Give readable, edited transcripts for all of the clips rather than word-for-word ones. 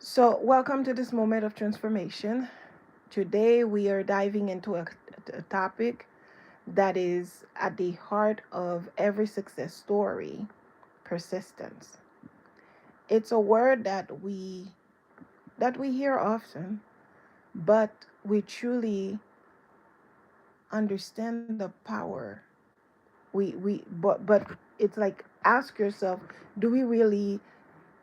So, welcome to this moment of transformation. Today, we are diving into a topic that is at the heart of every success story: persistence. It's a word that we hear often, but we truly understand the power. But it's like, ask yourself, do we really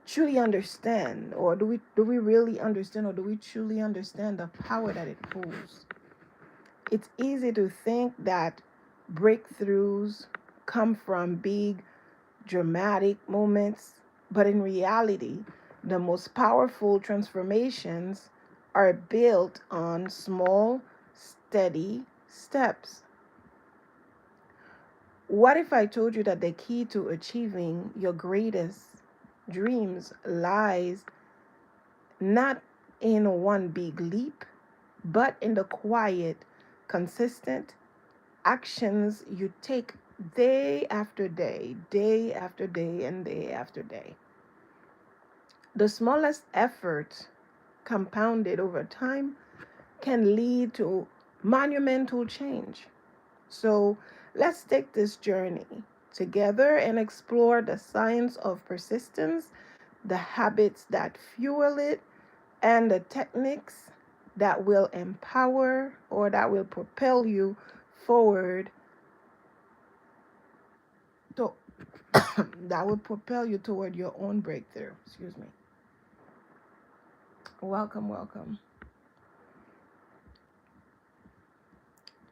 truly understand, or do we really understand, or do we truly understand the power that it holds? It's easy to think that breakthroughs come from big dramatic moments, but in reality, the most powerful transformations are built on small, steady steps. What if I told you that the key to achieving your greatest dreams lies not in one big leap, but in the quiet, consistent actions you take day after day, and day after day? The smallest effort, compounded over time, can lead to monumental change. So let's take this journey together and explore the science of persistence, the habits that fuel it, and the techniques that will empower, or that will propel you forward to that will propel you toward your own breakthrough. Excuse me. Welcome, welcome.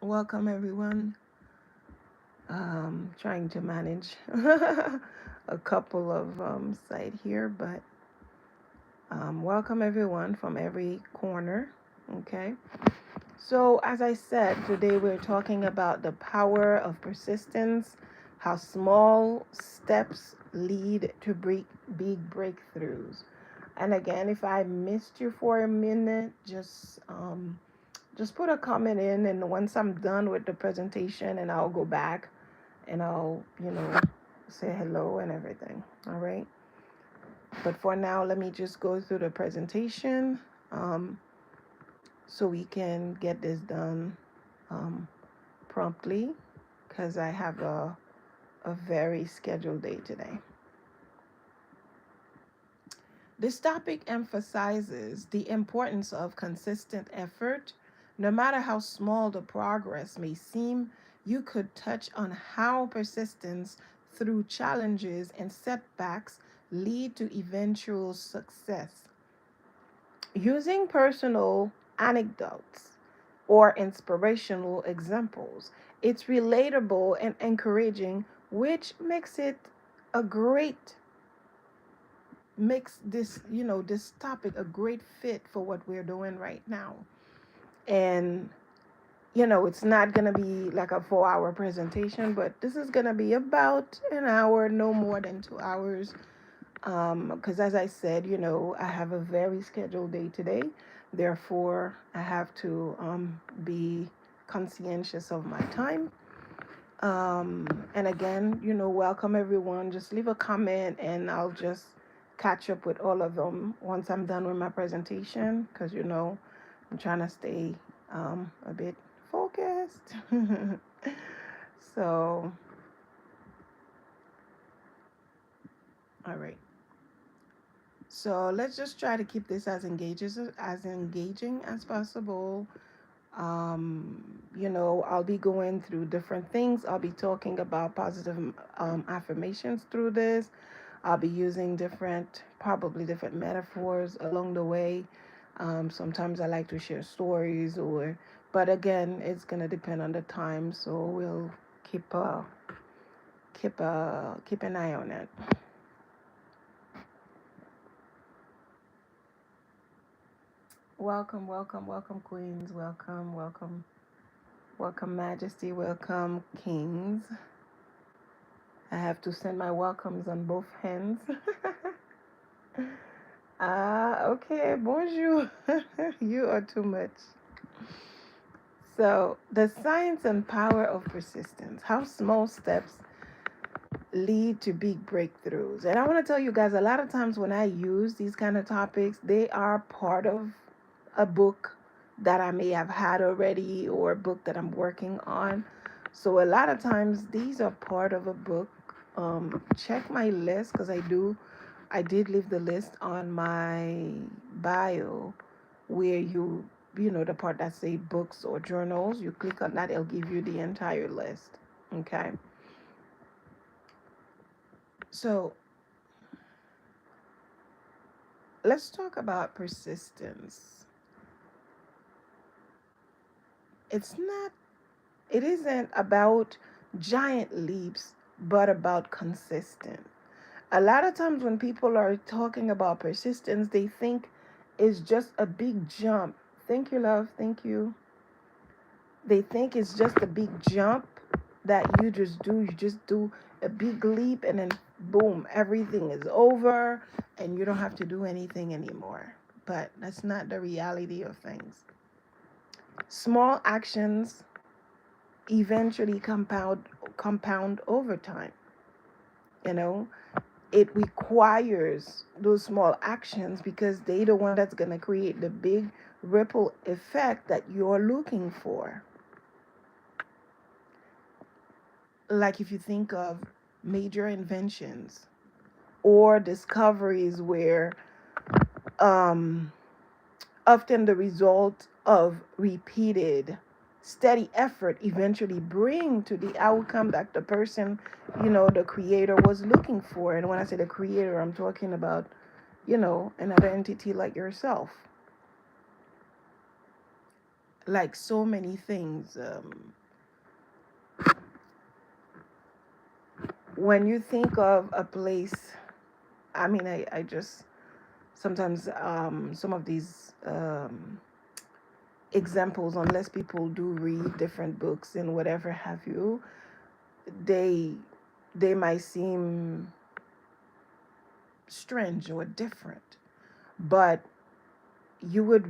Welcome everyone. Trying to manage a couple of site here, but welcome everyone from every corner. Okay. So, as I said, today we're talking about the power of persistence, how small steps lead to big breakthroughs. And again, if I missed you for a minute, just put a comment in, and once I'm done with the presentation, and I'll go back and I'll say hello and everything. All right. But for now, let me just go through the presentation. So we can get this done um, promptly, because I have a very scheduled day today. This topic emphasizes the importance of consistent effort. No matter how small the progress may seem, you could touch on how persistence through challenges and setbacks lead to eventual success. Using personal anecdotes or inspirational examples, it's relatable and encouraging, which a great makes this topic a great fit for what we're doing right now. And it's not going to be like a 4 hour presentation, but this is going to be about an hour, no more than 2 hours. Because as I said, I have a very scheduled day today. Therefore, I have to be conscientious of my time. And again, welcome everyone. Just leave a comment, and I'll just catch up with all of them once I'm done with my presentation, because I'm trying to stay a bit focused. So, all right. So let's just try to keep this as engaging as possible. I'll be going through different things. I'll be talking about positive affirmations through this. I'll be using probably different metaphors along the way. Sometimes I like to share stories, but again, it's gonna depend on the time. So we'll keep an eye on it. Welcome, welcome, welcome, queens. Welcome, welcome, welcome, majesty. Welcome, kings. I have to send my welcomes on both hands. Okay, bonjour. You are too much. So, the science and power of persistence. How small steps lead to big breakthroughs. And I want to tell you guys, a lot of times when I use these kind of topics, they are part of a book that I may have had already or a book that I'm working on. So a lot of times these are part of a book. Check my list because I did leave the list on my bio where the part that say books or journals, you click on that, it'll give you the entire list. Okay. So let's talk about persistence. It's not, it isn't about giant leaps, but about consistent. A lot of times when people are talking about persistence, they think it's just a big jump. Thank you, love. Thank you. They think it's just a big jump that you just do. You just do a big leap and then boom, everything is over and you don't have to do anything anymore. But that's not the reality of things. Small actions eventually compound over time. You know, it requires those small actions because they're the one that's going to create the big ripple effect that you're looking for. Like if you think of major inventions or discoveries where um, often the result of repeated steady effort eventually bring to the outcome that the person, the creator was looking for. And when I say the creator, I'm talking about, another entity like yourself. Like so many things. When you think of a place, I mean, I just sometimes some of these examples, unless people do read different books and whatever have you, they they might seem strange or different, but you would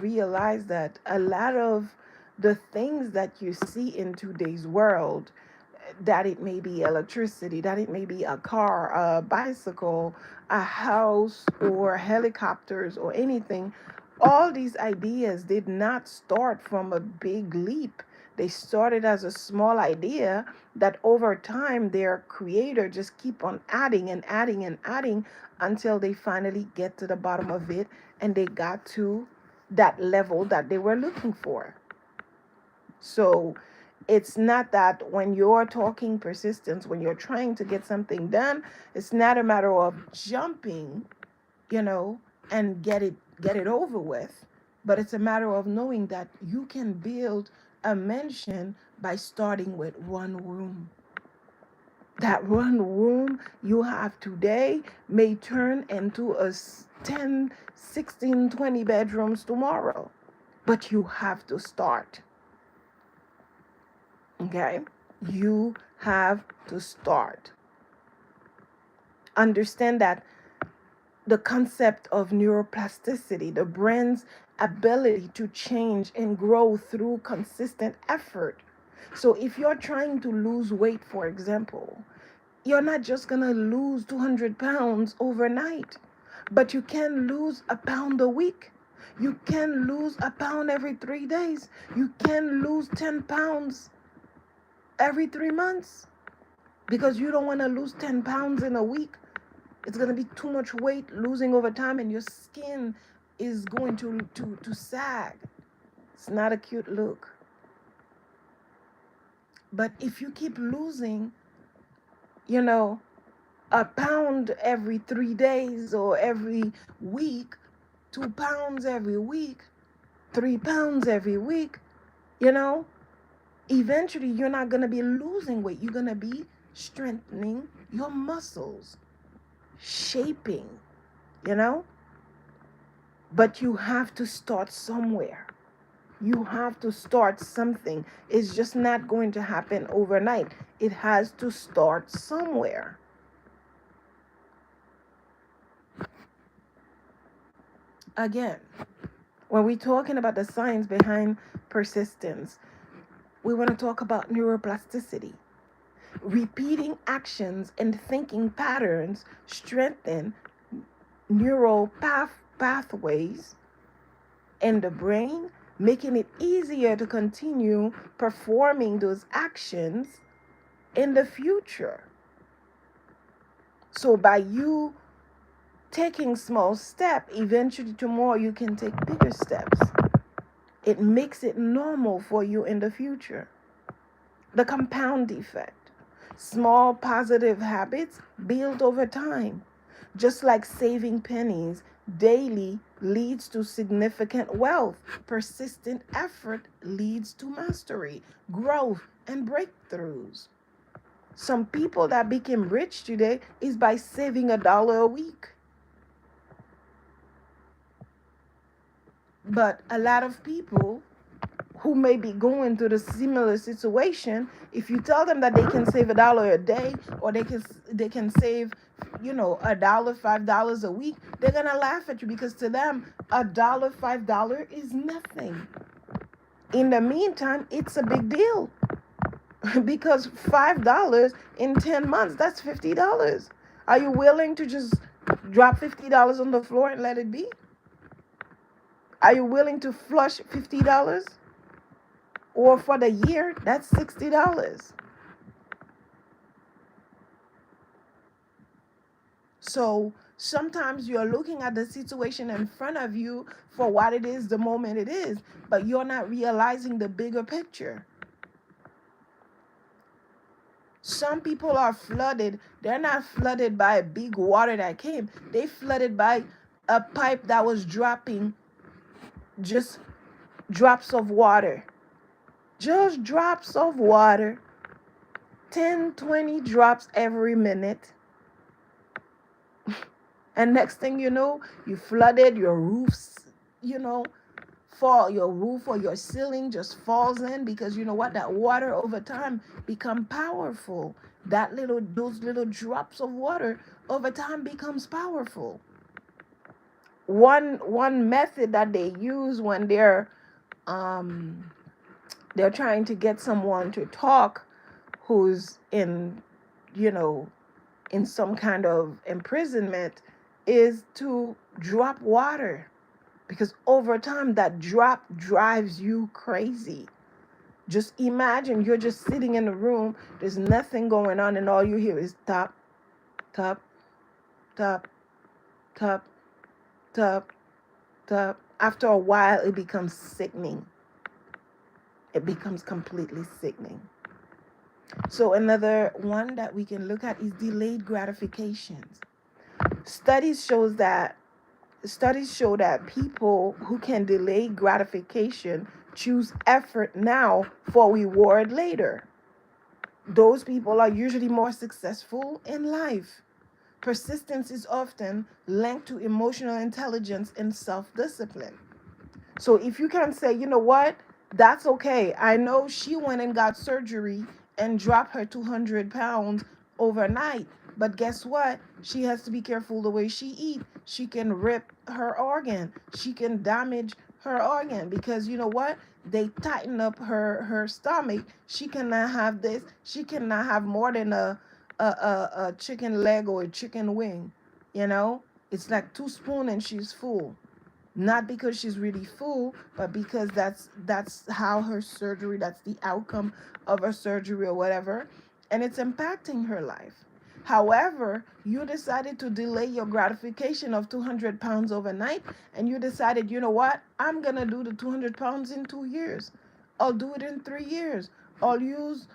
realize that a lot of the things that you see in today's world, that it may be electricity, that it may be a car, a bicycle, a house, or helicopters, or anything, all these ideas did not start from a big leap. They started as a small idea that over time their creator just keep on adding and adding and adding until they finally get to the bottom of it and they got to that level that they were looking for. So it's not that when you're talking persistence, when you're trying to get something done, it's not a matter of jumping, you know, and get it over with, but it's a matter of knowing that you can build a mansion by starting with one room. That one room you have today may turn into a 10, 16, 20 bedrooms tomorrow, but you have to start. Okay? You have to start. Understand that the concept of neuroplasticity, the brain's ability to change and grow through consistent effort. So if you're trying to lose weight, for example, you're not just going to lose 200 pounds overnight, but you can lose a pound a week. You can lose a pound every 3 days. You can lose 10 pounds every 3 months because you don't want to lose 10 pounds in a week. It's going to be too much weight losing over time and your skin is going to sag. It's not a cute look. But if you keep losing, you know, a pound every 3 days or every week, 2 pounds every week, 3 pounds every week, you know, eventually you're not going to be losing weight. You're going to be strengthening your muscles, shaping, you know? But you have to start somewhere. You have to start something. It's just not going to happen overnight. It has to start somewhere. Again, when we're talking about the science behind persistence, we want to talk about neuroplasticity. Repeating actions and thinking patterns strengthen neural pathways in the brain, making it easier to continue performing those actions in the future. So by you taking small steps, eventually tomorrow you can take bigger steps. It makes it normal for you in the future. The compound effect. Small positive habits build over time. Just like saving pennies daily leads to significant wealth, persistent effort leads to mastery, growth, and breakthroughs. Some people that became rich today is by saving $1 a week. But a lot of people who may be going through the similar situation, if you tell them that they can save $1 a day, or they can save, $1, $5 a week, they're gonna laugh at you, because to them $1, $5 is nothing. In the meantime, it's a big deal, because $5 in 10 months, that's $50. Are you willing to just drop $50 on the floor and let it be? Are you willing to flush $50? Or for the year, that's $60. So sometimes you're looking at the situation in front of you for what it is, the moment it is, but you're not realizing the bigger picture. Some people are flooded. They're not flooded by a big water that came. They flooded by a pipe that was dropping just drops of water. Just drops of water. 10, 20 drops every minute. And next thing you know, you flooded, your roofs, fall, your roof or your ceiling just falls in, because you know what? That water over time become powerful. Those little drops of water over time becomes powerful. One method that they use when they're trying to get someone to talk who's in some kind of imprisonment, is to drop water, because over time that drop drives you crazy. Just imagine you're just sitting in a room, there's nothing going on, and all you hear is tap, tap, tap, tap, tap, tap. After a while, it becomes sickening. It becomes completely sickening. So another one that we can look at is delayed gratifications. Studies show that people who can delay gratification choose effort now for reward later. Those people are usually more successful in life. Persistence is often linked to emotional intelligence and self-discipline. So if you can say, you know what, that's okay. I know she went and got surgery and dropped her 200 pounds overnight. But guess what? She has to be careful the way she eats. She can rip her organ. She can damage her organ, because you know what? They tighten up her stomach. She cannot have this. She cannot have more than a chicken leg or a chicken wing. It's like 2 spoons and she's full. Not because she's really full, but because that's how her surgery, that's the outcome of her surgery or whatever, and it's impacting her life. However, you decided to delay your gratification of 200 pounds overnight, and you decided, you know what, I'm gonna do the 200 pounds in 2 years. I'll do it in 3 years. I'll lose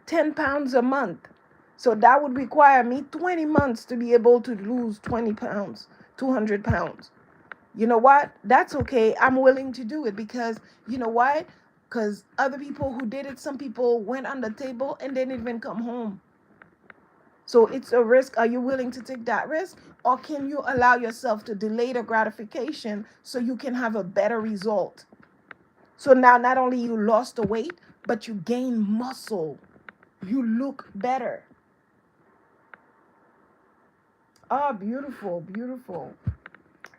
10 pounds a month. So that would require me 20 months to be able to lose 20 pounds, 200 pounds. You know what? That's okay. I'm willing to do it, because you know why? Because other people who did it, some people went on the table and they didn't even come home. So it's a risk. Are you willing to take that risk? Or can you allow yourself to delay the gratification so you can have a better result? So now not only you lost the weight, but you gain muscle. You look better. Oh, beautiful, beautiful.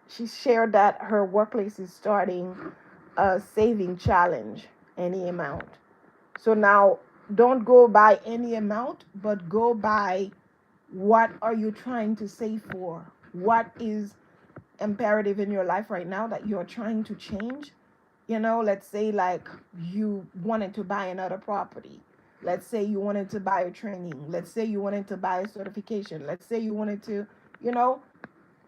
She shared that her workplace is starting a saving challenge, any amount. So now don't go by any amount, but go by what are you trying to save for? What is imperative in your life right now that you're trying to change? Let's say like you wanted to buy another property. Let's say you wanted to buy a training. Let's say you wanted to buy a certification. Let's say you wanted to, you know,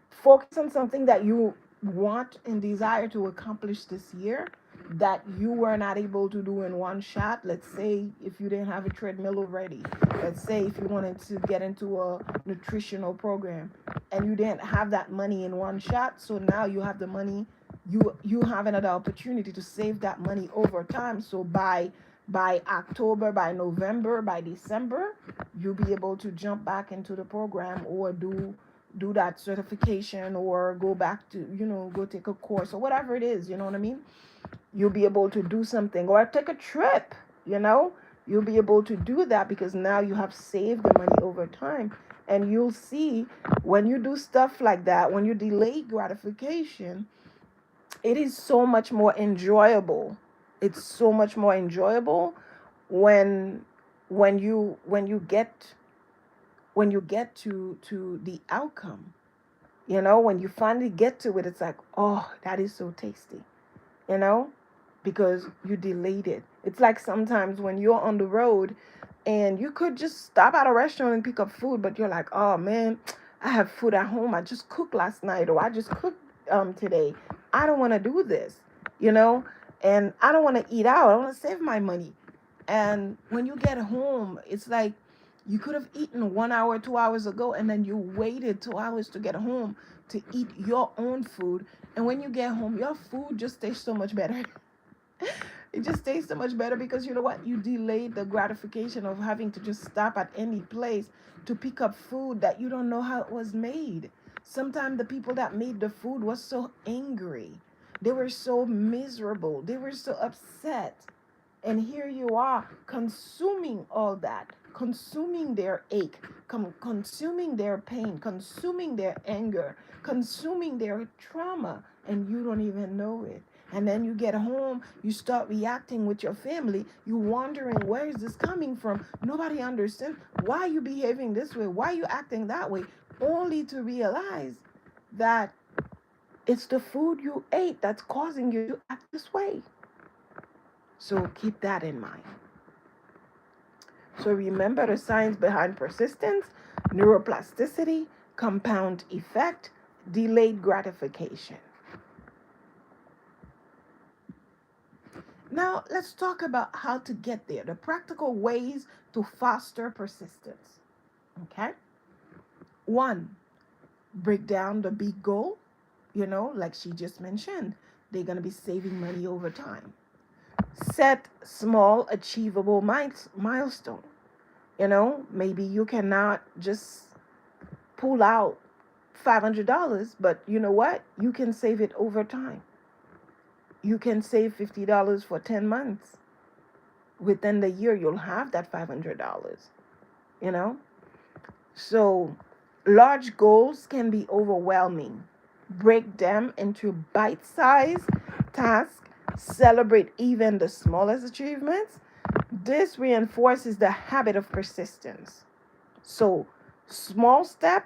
focus on something that you want and desire to accomplish this year that you were not able to do in one shot. Let's say if you didn't have a treadmill already. Let's say if you wanted to get into a nutritional program and you didn't have that money in one shot. So now you have the money. You have another opportunity to save that money over time. So by October, by November, by December, you'll be able to jump back into the program or do that certification or go back to, go take a course or whatever it is, you know what I mean? You'll be able to do something or take a trip, you know? You'll be able to do that because now you have saved the money over time. And you'll see when you do stuff like that, when you delay gratification, it is so much more enjoyable. It's so much more enjoyable when when you get to the outcome. When you finally get to it, it's like, oh, that is so tasty, you know, because you delayed it. It's like sometimes when you're on the road and you could just stop at a restaurant and pick up food, but you're like, oh man, I have food at home. I just cooked last night, or I just cooked today. I don't want to do this, you know, and I don't want to eat out. I want to save my money. And when you get home, it's like you could have eaten 1 hour, 2 hours ago, and then you waited 2 hours to get home to eat your own food. And when you get home, your food just tastes so much better. It just tastes so much better because you know what? You delayed the gratification of having to just stop at any place to pick up food that you don't know how it was made. Sometimes the people that made the food was so angry. They were so miserable. They were so upset. And here you are consuming all that, consuming their ache, consuming their pain, consuming their anger, consuming their trauma, and you don't even know it. And then you get home, you start reacting with your family. You wondering, where is this coming from? Nobody understands. Why are you behaving this way? Why are you acting that way? Only to realize that it's the food you ate that's causing you to act this way. So keep that in mind. So remember the science behind persistence, neuroplasticity, compound effect, delayed gratification. Now, let's talk about how to get there, the practical ways to foster persistence. Okay? One, break down the big goal. Like she just mentioned, they're going to be saving money over time. Set small, achievable milestone. Maybe you cannot just pull out $500, but you know what? You can save it over time. You can save $50 for 10 months. Within the year, you'll have that $500, you know? So large goals can be overwhelming. Break them into bite-sized tasks. Celebrate even the smallest achievements. This reinforces the habit of persistence. So set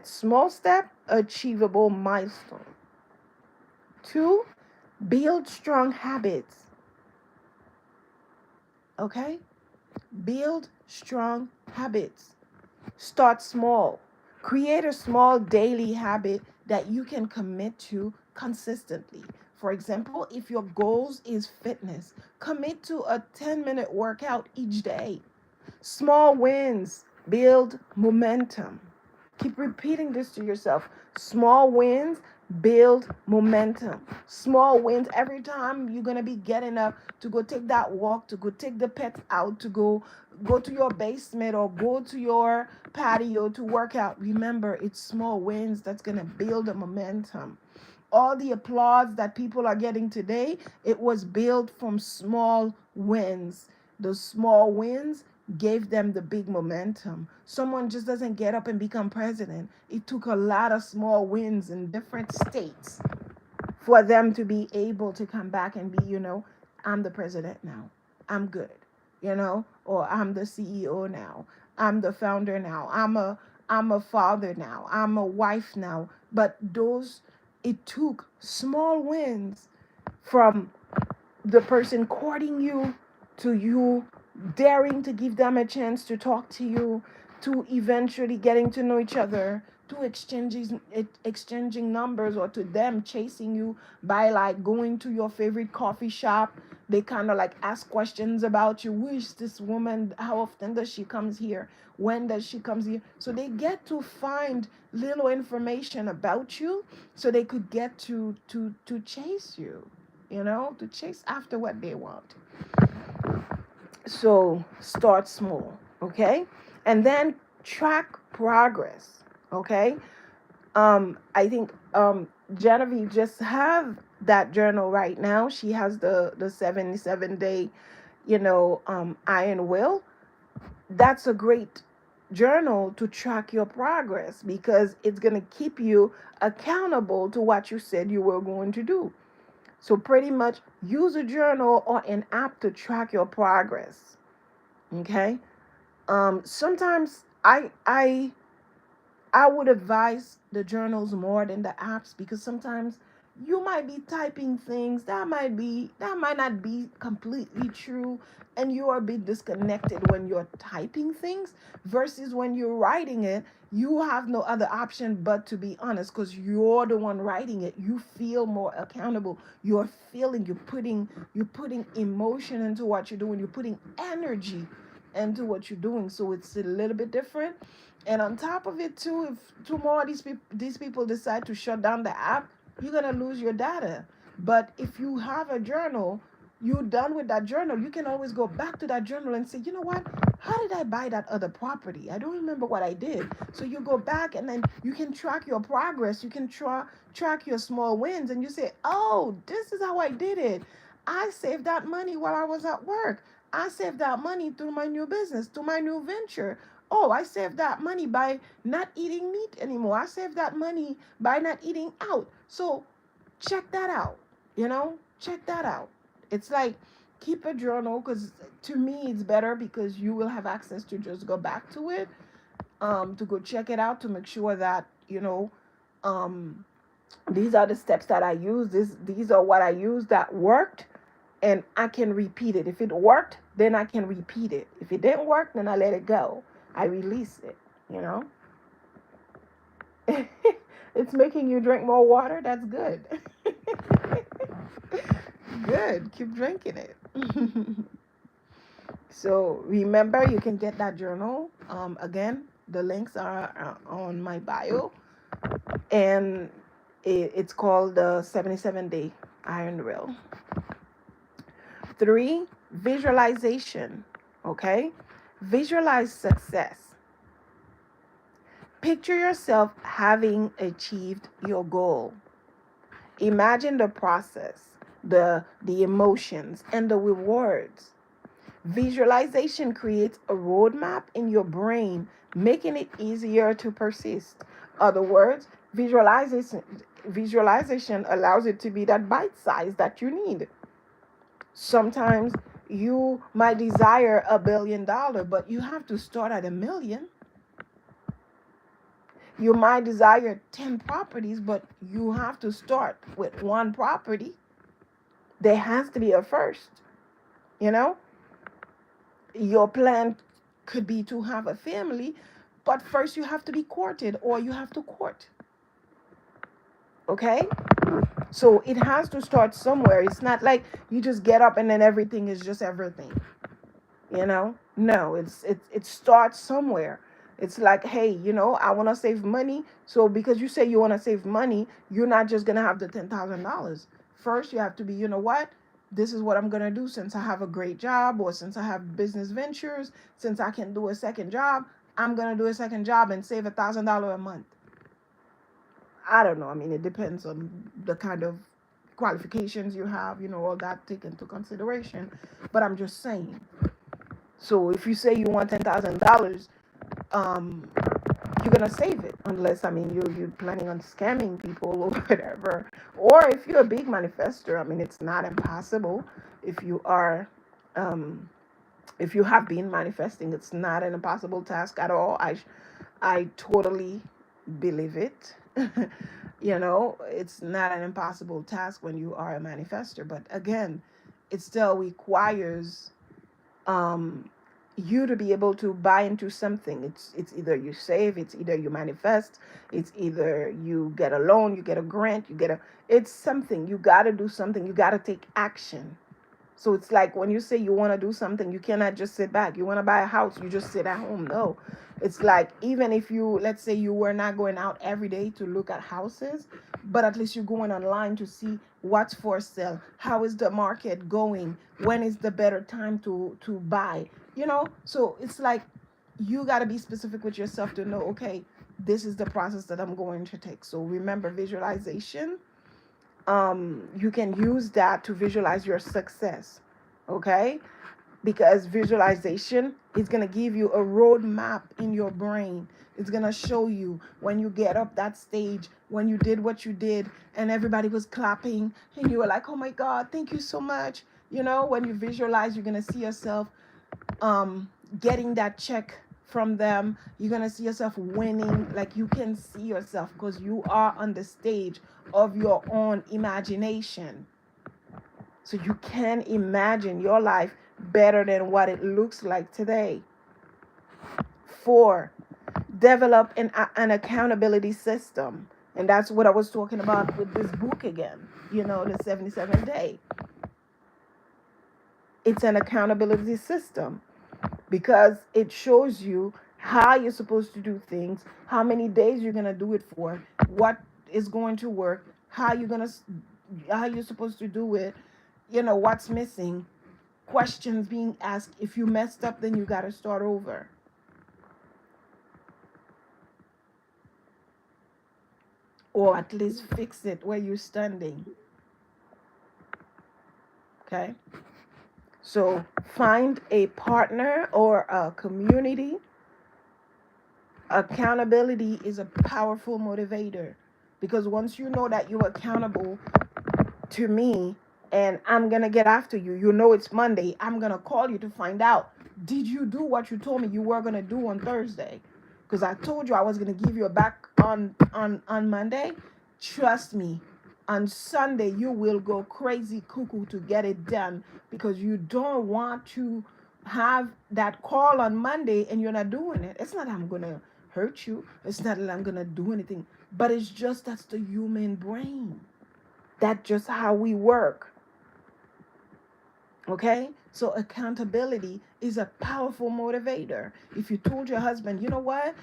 small step, achievable milestone. 2, build strong habits. Okay? Build strong habits. Start small. Create a small daily habit that you can commit to consistently. For example, if your goals is fitness, commit to a 10-minute workout each day. Small wins build momentum. Keep repeating this to yourself. Small wins build momentum. Small wins every time you're going to be getting up to go take that walk, to go take the pets out, to go to your basement or go to your patio to work out. Remember, it's small wins that's going to build a momentum. All the applause that people are getting today, it was built from small wins. Those small wins gave them the big momentum. Someone just doesn't get up and become president. It took a lot of small wins in different states for them to be able to come back and be, I'm the president now. I'm good, or I'm the CEO now. I'm the founder now. I'm a father now. I'm a wife now. But it took small wins from the person courting you to you daring to give them a chance to talk to you to eventually getting to know each other to exchanging numbers or to them chasing you by like going to your favorite coffee shop. They kind of like ask questions about you. Who is this woman? How often does she comes here? When does she comes here? So they get to find little information about you so they could get to chase you, to chase after what they want. So start small, okay? And then track progress, okay? I think Genevieve just have that journal right now. She has the 77-day, iron will. That's a great journal to track your progress because it's going to keep you accountable to what you said you were going to do. So pretty much use a journal or an app to track your progress. Okay. Sometimes I would advise the journals more than the apps because sometimes you might be typing things that might not be completely true and you are a bit disconnected when you're typing things versus when you're writing it. You have no other option but to be honest because you're the one writing it. You feel more accountable. You're feeling, you're putting emotion into what you're doing. You're putting energy into what you're doing. So it's a little bit different. And on top of it too, if tomorrow these people decide to shut down the app, you're gonna lose your data. But if you have a journal, you're done with that journal, you can always go back to that journal and say, you know what? How did I buy that other property? I don't remember what I did. So you go back and then you can track your progress. You can track your small wins and you say, oh, this is how I did it. I saved that money while I was at work. I saved that money through my new business, through my new venture. Oh, I saved that money by not eating meat anymore. I saved that money by not eating out. So check that out. Check that out. It's like keep a journal because to me it's better because you will have access to just go back to it, to go check it out to make sure that um, these are the steps that I use. These are what I used that worked, and I can repeat it. If it worked, then I can repeat it. If it didn't work, then I let it go. I release it, you know? It's making you drink more water. That's good. Good. Keep drinking it. So remember, you can get that journal. Again, the links are on my bio. And it's called the 77-day iron will. 3, visualization. Okay? Visualize success. Picture yourself having achieved your goal. Imagine the process, the emotions, and the rewards. Visualization creates a roadmap in your brain, making it easier to persist. Other words, visualization allows it to be that bite size that you need. Sometimes you might desire $1 billion, but you have to start at 1 million. You might desire 10 properties, but you have to start with 1 property. There has to be a first, you know? Your plan could be to have a family, but first you have to be courted or you have to court. Okay? So it has to start somewhere. It's not like you just get up and then everything is just everything. No, it starts somewhere. It's like, hey, I want to save money. So because you say you want to save money, you're not just going to have the $10,000. First, you have to be, you know what? This is what I'm going to do since I have a great job or since I have business ventures, since I can do a second job, I'm going to do a second job and save $1,000 a month. I don't know. I mean, it depends on the kind of qualifications you have, all that taken into consideration. But I'm just saying. So if you say you want $10,000, um, you're gonna save it unless you're planning on scamming people or whatever. Or if you're a big manifester, it's not impossible if you are If you have been manifesting, it's not an impossible task at all. I totally believe it. It's not an impossible task when you are a manifester. But again, it still requires um, you to be able to buy into something. It's either you save, it's either you manifest, it's either you get a loan, you get a grant, it's something. You got to do something. You got to take action. So it's like when you say you want to do something, you cannot just sit back. You want to buy a house, you just sit at home. No. It's like even if you, let's say you were not going out every day to look at houses, but at least you're going online to see what's for sale. How is the market going? When is the better time to buy? So it's like you got to be specific with yourself to know, okay, this is the process that I'm going to take. So remember visualization. You can use that to visualize your success, okay? Because visualization is going to give you a roadmap in your brain. It's going to show you when you get up that stage, when you did what you did and everybody was clapping and you were like, oh my God, thank you so much. When you visualize, you're going to see yourself getting that check from them. You're going to see yourself winning. Like you can see yourself because you are on the stage of your own imagination. So you can imagine your life better than what it looks like today. 4, develop an accountability system. And that's what I was talking about with this book again, the 77 day. It's an accountability system because it shows you how you're supposed to do things, how many days you're going to do it for, what is going to work, how you're supposed to do it, what's missing, questions being asked. If you messed up, then you got to start over. Or at least fix it where you're standing. Okay? So find a partner or a community. Accountability is a powerful motivator because once you know that you're accountable to me and I'm going to get after you, it's Monday, I'm going to call you to find out, did you do what you told me you were going to do on Thursday? Because I told you I was going to give you a back on Monday. Trust me, on Sunday you will go crazy cuckoo to get it done because you don't want to have that call on Monday and you're not doing it. It's not that I'm going to hurt you. It's not that I'm going to do anything. But it's just that's the human brain. That's just how we work. Okay? So accountability is a powerful motivator. If you told your husband, you know what?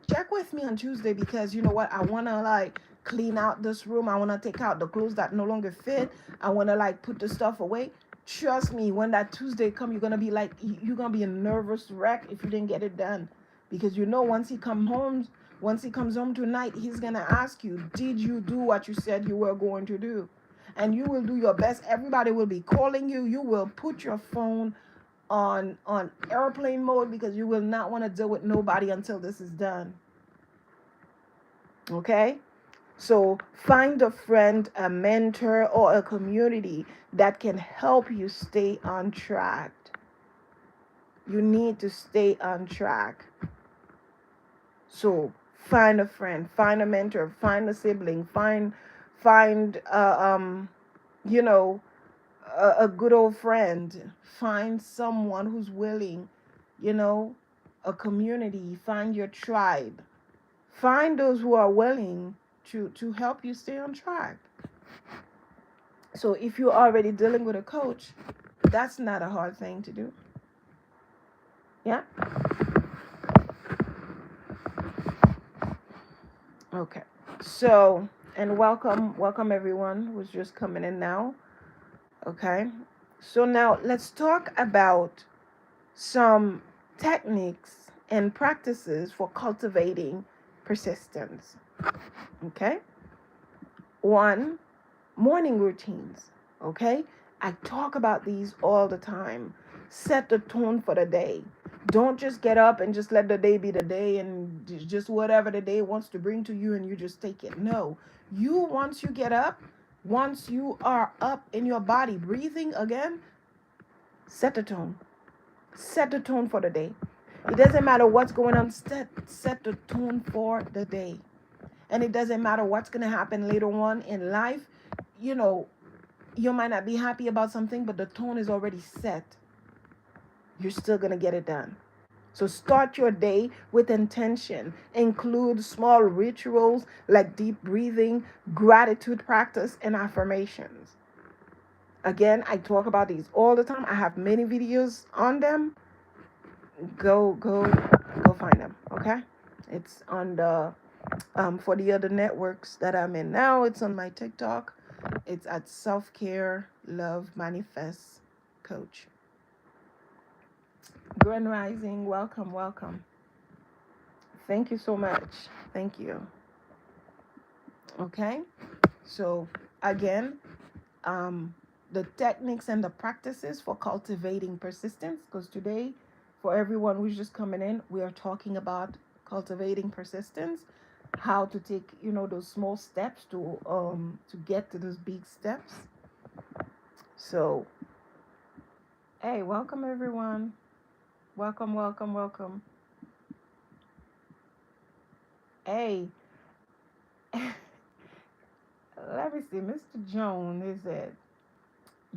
Check with me on Tuesday because you know what? I want to like clean out this room. I want to take out the clothes that no longer fit. I want to like put the stuff away. Trust me, when that Tuesday comes, you're going to be like, you're going to be a nervous wreck if you didn't get it done. Because once he comes home tonight, he's going to ask you, did you do what you said you were going to do? And you will do your best. Everybody will be calling you. You will put your phone on airplane mode because you will not want to deal with nobody until this is done. Okay? So find a friend, a mentor, or a community that can help you stay on track. You need to stay on track. So find a friend, find a mentor, find a sibling, find a good old friend. Find someone who's willing, a community. Find your tribe. Find those who are willing to help you stay on track. So if you're already dealing with a coach, that's not a hard thing to do. Yeah? Okay. So, and welcome everyone who's just coming in now. Okay. So now let's talk about some techniques and practices for cultivating persistence. Okay. 1, morning routines. Okay. I talk about these all the time. Set the tone for the day. Don't just get up and just let the day be the day and just whatever the day wants to bring to you and you just take it. No. Once you get up, once you are up in your body breathing again, Set the tone. Set the tone for the day. It doesn't matter what's going on. Set the tone for the day. And it doesn't matter what's going to happen later on in life. You know, you might not be happy about something, but the tone is already set. You're still going to get it done. So start your day with intention. Include small rituals like deep breathing, gratitude practice, and affirmations. Again, I talk about these all the time. I have many videos on them. Go find them. Okay, it's on the for the other networks that I'm in now. It's on my TikTok. It's at Self Care Love Manifest Coach. Grand Rising, welcome, welcome. Thank you so much. Thank you. Okay, so again, the techniques and the practices for cultivating persistence, because today, for everyone who's just coming in, we are talking about cultivating persistence, how to take, those small steps to get to those big steps. So, hey, welcome everyone. Welcome, welcome, welcome. Hey, let me see, Mr. Jones, is it?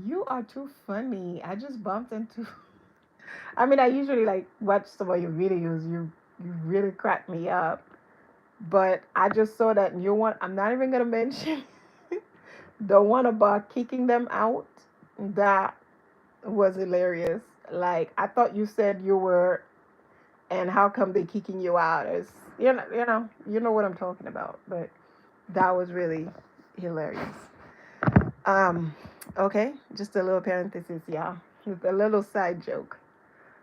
You are too funny. I just bumped into. I mean, I usually like watch some of your videos. You really crack me up. But I just saw that new one. I'm not even gonna mention the one about kicking them out. That was hilarious. Like I thought you said you were, and how come they kicking you out? Is you know what I'm talking about. But that was really hilarious. Um, okay, just a little parenthesis, yeah, with a little side joke.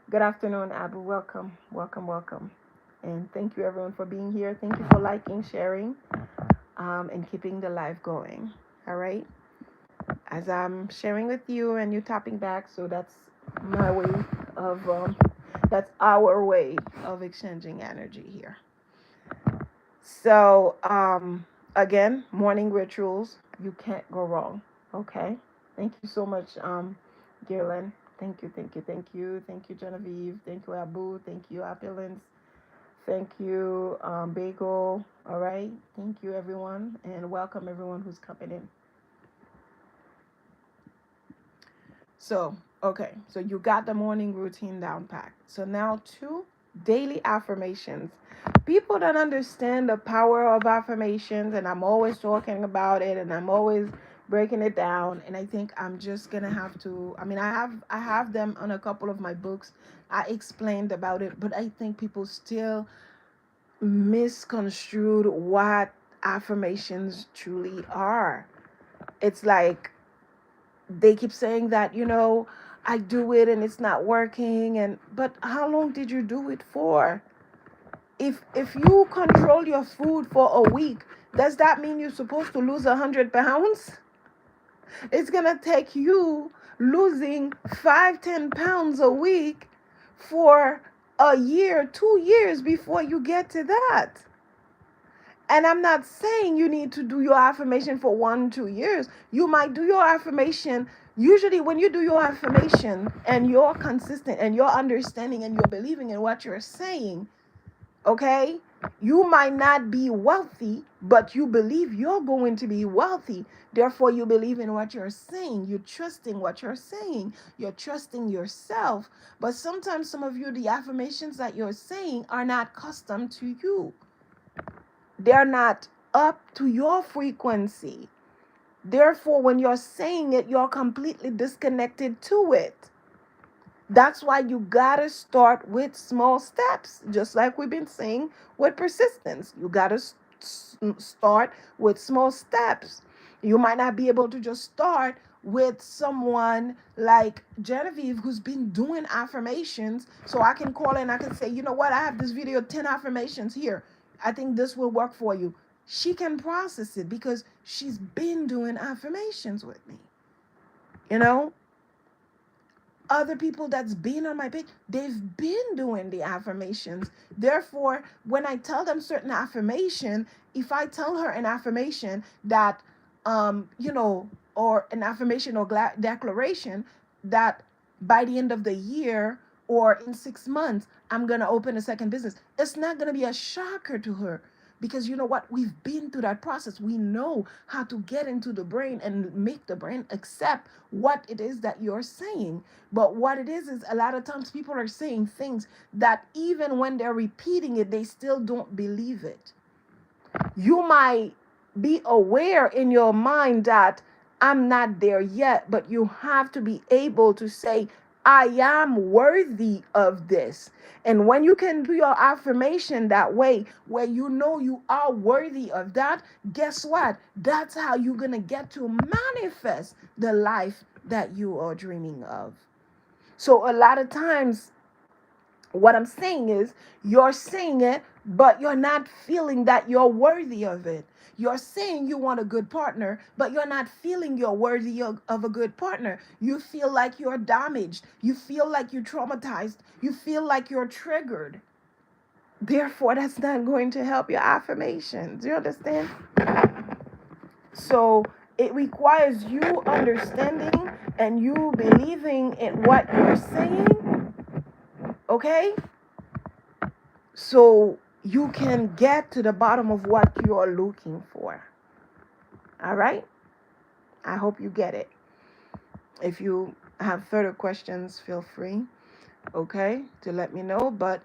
Good afternoon, Abu. Welcome, welcome, welcome. And thank you, everyone, for being here. Thank you for liking, sharing, and keeping the live going. All right. As I'm sharing with you and you tapping back, so that's my way of, that's our way of exchanging energy here. So, again, morning rituals, you can't go wrong. Okay. Thank you so much, Gillen. Thank you, thank you, thank you. Thank you, Genevieve. Thank you, Abu. Thank you, Opulence. Thank you, Bagel. All right. Thank you, everyone. And welcome everyone who's coming in. So, okay. So you got the morning routine down packed. So now 2 daily affirmations. People don't understand the power of affirmations, and I'm always talking about it, and I'm always breaking it down. And I think I'm just gonna have to. I mean, I have them on a couple of my books. I explained about it, but I think people still misconstrued what affirmations truly are. It's like they keep saying that, I do it and it's not working, and but how long did you do it for? If you control your food for a week, does that mean you're supposed to lose 100 pounds? It's gonna take you losing 5-10 pounds a week for a year, 2 years before you get to that. And I'm not saying you need to do your affirmation for 1-2 years. You might do your affirmation. Usually, when you do your affirmation and you're consistent and you're understanding and you're believing in what you're saying, okay, you might not be wealthy, but you believe you're going to be wealthy. Therefore, you believe in what you're saying. You're trusting what you're saying. You're trusting yourself. But sometimes, some of you, the affirmations that you're saying are not custom to you. They're not up to your frequency. Therefore, when you're saying it, you're completely disconnected to it. That's why you gotta start with small steps, just like we've been saying with persistence. You gotta start with small steps. You might not be able to just start with someone like Genevieve who's been doing affirmations. So I can call and I can say, you know what, I have this video, 10 affirmations here. I think this will work for you. She can process it because she's been doing affirmations with me. You know, other people that's been on my page, they've been doing the affirmations. Therefore, when I tell them certain affirmation, if I tell her an affirmation that, or an affirmation or declaration that by the end of the year or in 6 months, I'm going to open a second business. It's not going to be a shocker to her because you know what? We've been through that process. We know how to get into the brain and make the brain accept what it is that you're saying. But what it is a lot of times people are saying things that even when they're repeating it, they still don't believe it. You might be aware in your mind that I'm not there yet, but you have to be able to say, I am worthy of this. And when you can do your affirmation that way, where you know you are worthy of that, guess what? That's how you're going to get to manifest the life that you are dreaming of. So a lot of times, what I'm saying is, you're saying it, but you're not feeling that you're worthy of it. You're saying you want a good partner, but you're not feeling you're worthy of a good partner. You feel like you're damaged. You feel like you're traumatized. You feel like you're triggered. Therefore, that's not going to help your affirmations. You understand? So it requires you understanding and you believing in what you're saying. Okay? So you can get to the bottom of what you're looking for. All right? I hope you get it. If you have further questions, feel free, okay, to let me know. But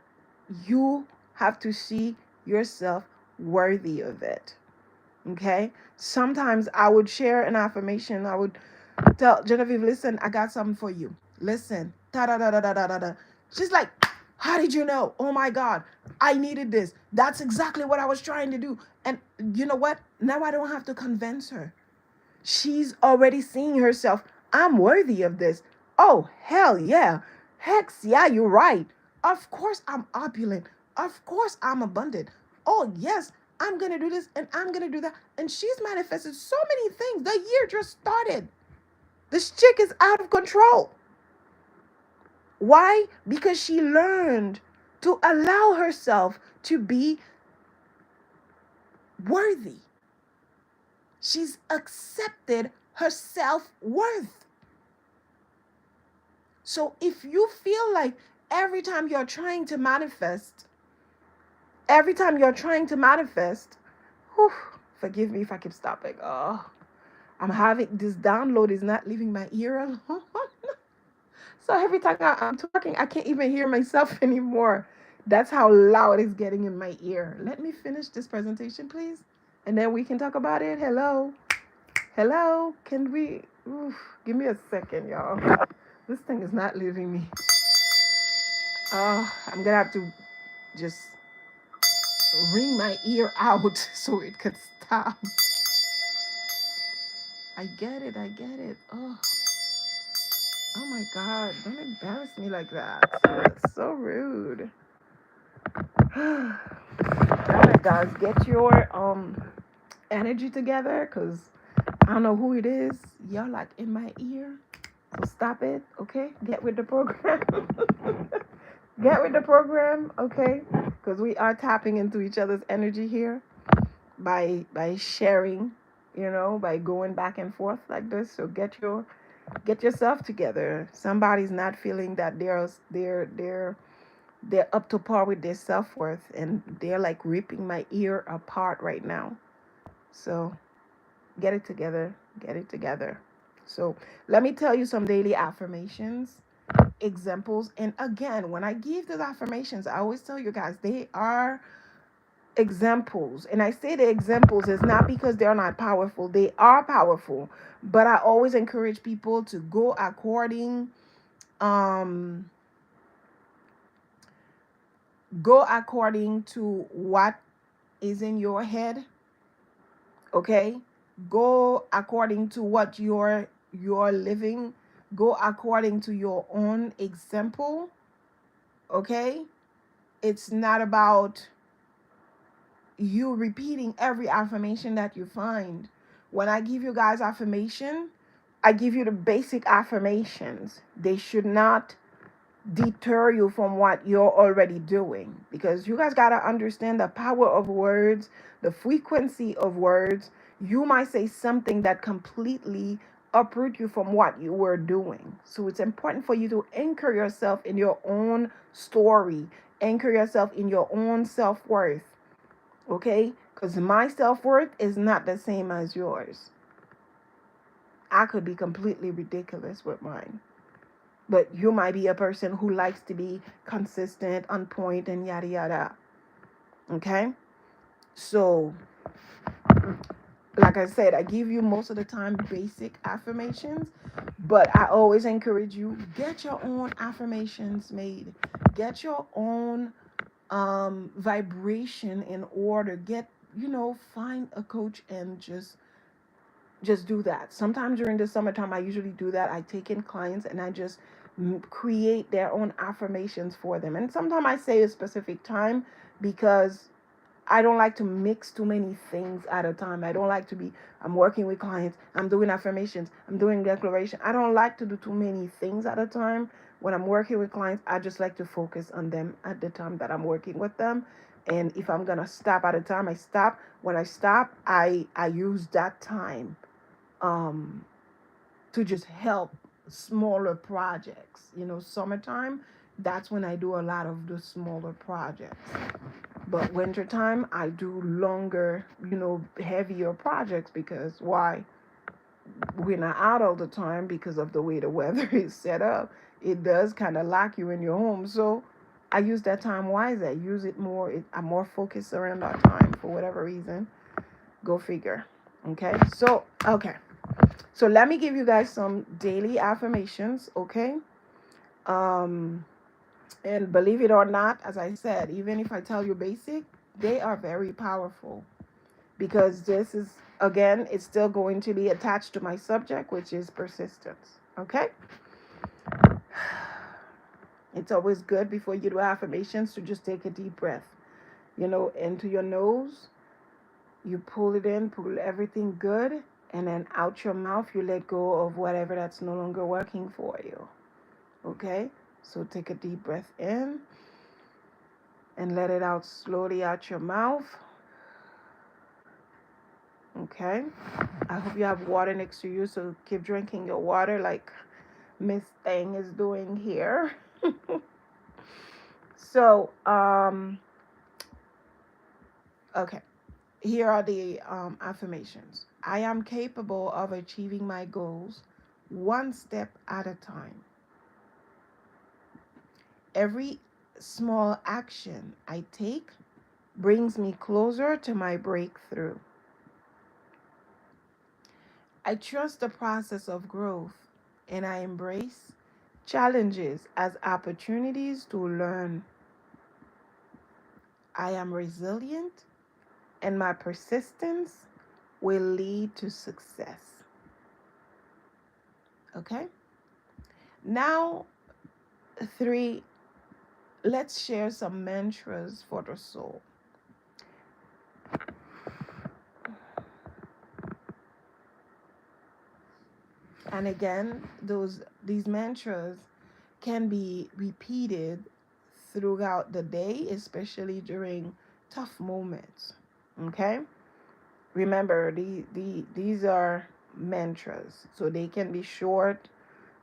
you have to see yourself worthy of it. Okay? Sometimes I would share an affirmation. I would tell Genevieve, listen, I got something for you. Listen. Da da da da da da da. She's like, how did you know? Oh my God, I needed this. That's exactly what I was trying to do. And you know what? Now I don't have to convince her. She's already seeing herself. I'm worthy of this. Oh, hell yeah. Hex, yeah, you're right. Of course I'm opulent. Of course I'm abundant. Oh, yes, I'm going to do this and I'm going to do that. And she's manifested so many things. The year just started. This chick is out of control. Why? Because she learned to allow herself to be worthy. She's accepted her self-worth. So if you feel like every time you're trying to manifest, whew, forgive me if I keep stopping. Oh, I'm having this download is not leaving my ear alone. So every time I'm talking, I can't even hear myself anymore. That's how loud it's getting in my ear. Let me finish this presentation, please. And then we can talk about it. Hello. Hello. Can we? Oof, give me a second, y'all. This thing is not leaving me. I'm going to have to just wring my ear out so it could stop. I get it. Oh my God. Don't embarrass me like that. That's so rude. All right, guys, get your energy together, because I don't know who it is. Y'all like in my ear. So stop it, okay? Get with the program. Get with the program, okay? Because we are tapping into each other's energy here by sharing, by going back and forth like this. So get yourself together. Somebody's not feeling that they're up to par with their self-worth, and they're like ripping my ear apart right now. So get it together. So let me tell you some daily affirmations examples. And again, when I give these affirmations, I always tell you guys they are examples. And I say the examples is not because they're not powerful. They are powerful. But I always encourage people to um go according to what is in your head. Okay? Go according to what you're living. Go according to your own example. Okay? It's not about you repeating every affirmation that you find. When I give you guys affirmation, I give you the basic affirmations. They should not deter you from what you're already doing, because you guys got to understand the power of words, the frequency of words. You might say something that completely uproot you from what you were doing. So it's important for you to anchor yourself in your own story, anchor yourself in your own self-worth, okay? Because my self-worth is not the same as yours. I could be completely ridiculous with mine. But you might be a person who likes to be consistent, on point, and yada yada. Okay? So, like I said, I give you most of the time basic affirmations, but I always encourage you, get your own affirmations made. Get your own vibration in order. Find a coach and just do that. Sometimes during the summertime, I usually do that. I take in clients and I just create their own affirmations for them. And sometimes I say a specific time because I don't like to mix too many things at a time. I don't like to be, I'm working with clients, I'm doing affirmations, I'm doing declaration. I don't like to do too many things at a time. When I'm working with clients, I just like to focus on them at the time that I'm working with them. And if I'm going to stop at a time, I stop. When I stop, I use that time um, to just help smaller projects. Summertime, that's when I do a lot of the smaller projects. But wintertime, I do longer, heavier projects because why? We're not out all the time because of the way the weather is set up. It does kind of lock you in your home. So I use that time wisely. I use it more. I'm more focused around that time for whatever reason. Go figure. Okay. So let me give you guys some daily affirmations. Okay. And believe it or not, as I said, even if I tell you basic, they are very powerful because this is, again, it's still going to be attached to my subject, which is persistence. Okay? It's always good before you do affirmations to just take a deep breath, into your nose. You pull it in, pull everything good, and then out your mouth, you let go of whatever that's no longer working for you. Okay? So take a deep breath in and let it out slowly out your mouth. Okay? I hope you have water next to you, so keep drinking your water like Miss Thing is doing here. So, okay. Here are the affirmations. I am capable of achieving my goals one step at a time. Every small action I take brings me closer to my breakthrough. I trust the process of growth and I embrace challenges as opportunities to learn. I am resilient and my persistence will lead to success. Okay? Now, 3, let's share some mantras for the soul. And again, these mantras can be repeated throughout the day, especially during tough moments. Okay? Remember, these are mantras, so they can be short.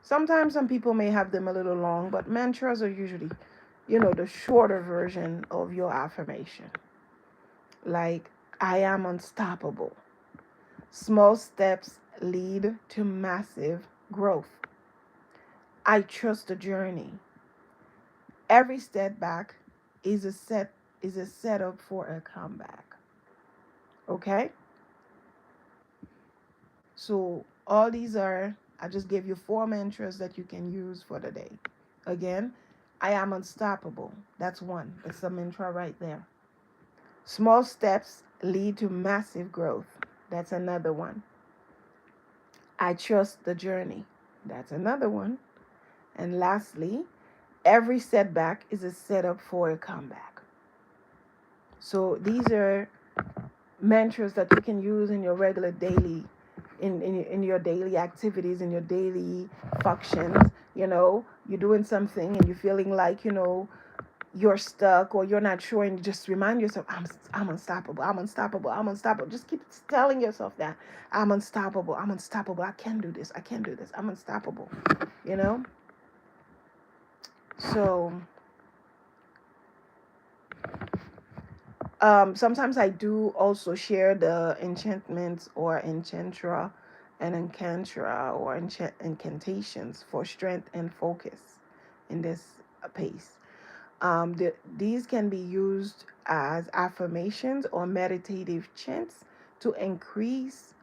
Sometimes some people may have them a little long, but mantras are usually, the shorter version of your affirmation. Like, I am unstoppable. Small steps lead to massive growth. I trust the journey. Every step back is a setup for a comeback. Okay? So all these I just gave you 4 mantras that you can use for the day. Again, I am unstoppable. That's one. That's a mantra right there. Small steps lead to massive growth. That's another one. I trust the journey. That's another one. And lastly, every setback is a setup for a comeback. So these are mantras that you can use in your regular daily, in your daily activities, in your daily functions. You're doing something and you're feeling like, you're stuck or you're not sure, and just remind yourself, I'm unstoppable, I'm unstoppable, I'm unstoppable. Just keep telling yourself that I'm unstoppable, I'm unstoppable, I can do this, I can do this, I'm unstoppable, you know. So sometimes I do also share the enchantments or enchantra and encantra or incantations for strength and focus in this pace. These can be used as affirmations or meditative chants to increase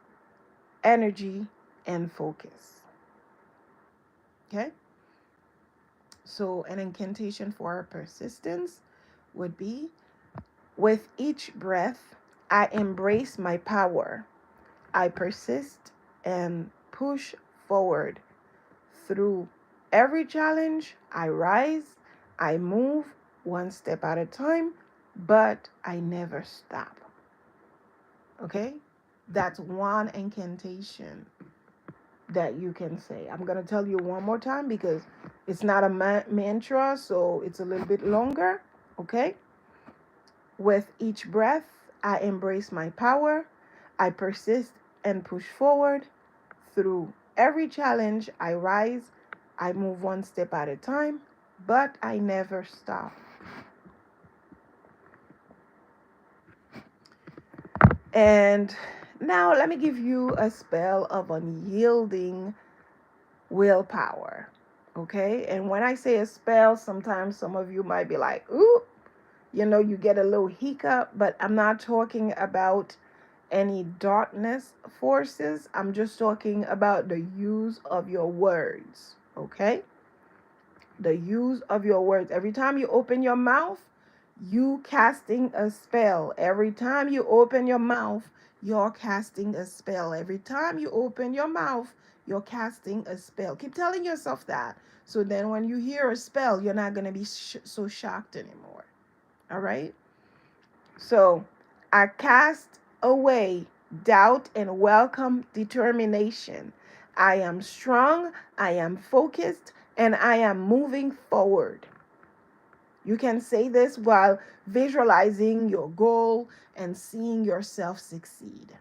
energy and focus. Okay? So, an incantation for persistence would be, with each breath, I embrace my power. I persist and push forward. Through every challenge, I rise, I move one step at a time, but I never stop. Okay? That's one incantation that you can say. I'm going to tell you one more time because it's not a mantra, so it's a little bit longer. Okay? With each breath, I embrace my power. I persist and push forward. Through every challenge, I rise. I move one step at a time, but I never stop. And now let me give you a spell of unyielding willpower. Okay? And when I say a spell, sometimes some of you might be like, ooh, you get a little hiccup, but I'm not talking about any darkness forces. I'm just talking about the use of your words. Okay? The use of your words. Every time you open your mouth, you casting a spell. Every time you open your mouth, you're casting a spell. Every time you open your mouth, you're casting a spell. Keep telling yourself that. So then when you hear a spell, you're not going to be so shocked anymore. All right? So I cast away doubt and welcome determination. I am strong, I am focused, and I am moving forward. You can say this while visualizing your goal and seeing yourself succeed.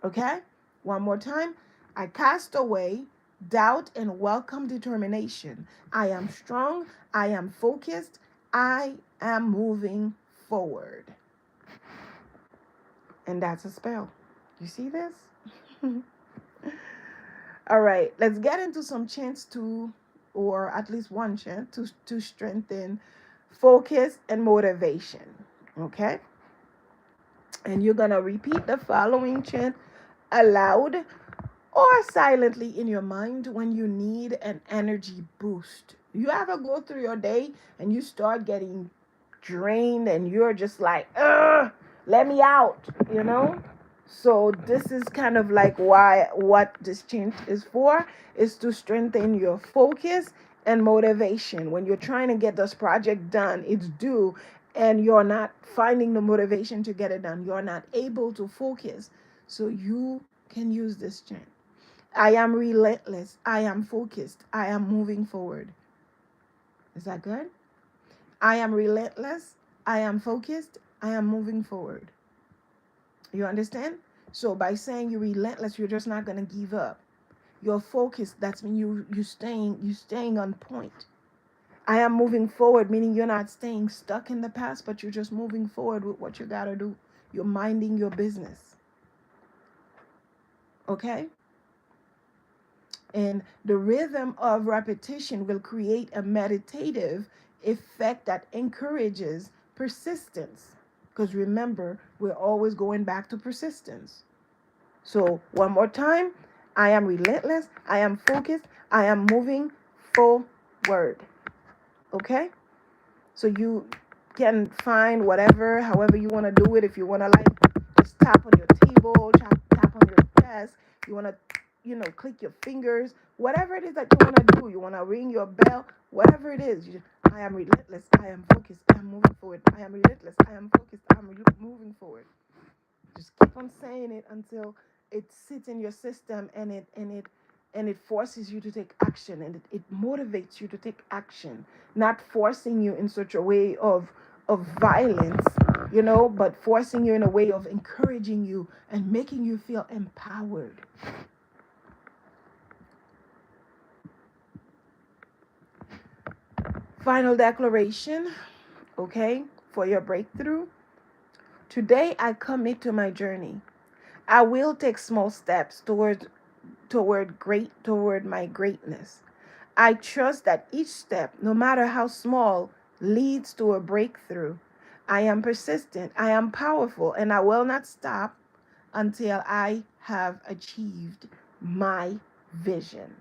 Okay? One more time. I cast away doubt and welcome determination. I am strong. I am focused. I am moving forward. And that's a spell. You see this? All right, let's get into some chants to, or at least one chant to strengthen focus and motivation. Okay? And you're going to repeat the following chant aloud or silently in your mind when you need an energy boost. You ever go through your day and you start getting drained and you're just like, ugh, let me out, you know? So this is kind of like why what this change is for, is to strengthen your focus and motivation. When you're trying to get this project done, it's due, and you're not finding the motivation to get it done. You're not able to focus. So you can use this chant. I am relentless. I am focused. I am moving forward. Is that good? I am relentless. I am focused. I am moving forward. You understand? So by saying you're relentless, you're just not gonna give up. You're focused. That's when you staying on point. I am moving forward, meaning you're not staying stuck in the past, but you're just moving forward with what you gotta do. You're minding your business. Okay? And the rhythm of repetition will create a meditative effect that encourages persistence. Because remember, we're always going back to persistence. So, one more time, I am relentless, I am focused, I am moving forward. Okay? So, you can find whatever, however you want to do it. If you want to, like, just tap on your table, tap on your desk, you want to, click your fingers, whatever it is that you want to do. You want to ring your bell, whatever it is. I am relentless, I am focused, I am moving forward. I am relentless, I am focused, I am moving forward. Just keep on saying it until it sits in your system, and it and it forces you to take action, and it motivates you to take action, not forcing you in such a way of violence, but forcing you in a way of encouraging you and making you feel empowered. Final declaration, okay, for your breakthrough. Today I commit to my journey. I will take small steps toward my greatness. I trust that each step, no matter how small, leads to a breakthrough. I am persistent, I am powerful, and I will not stop until I have achieved my vision.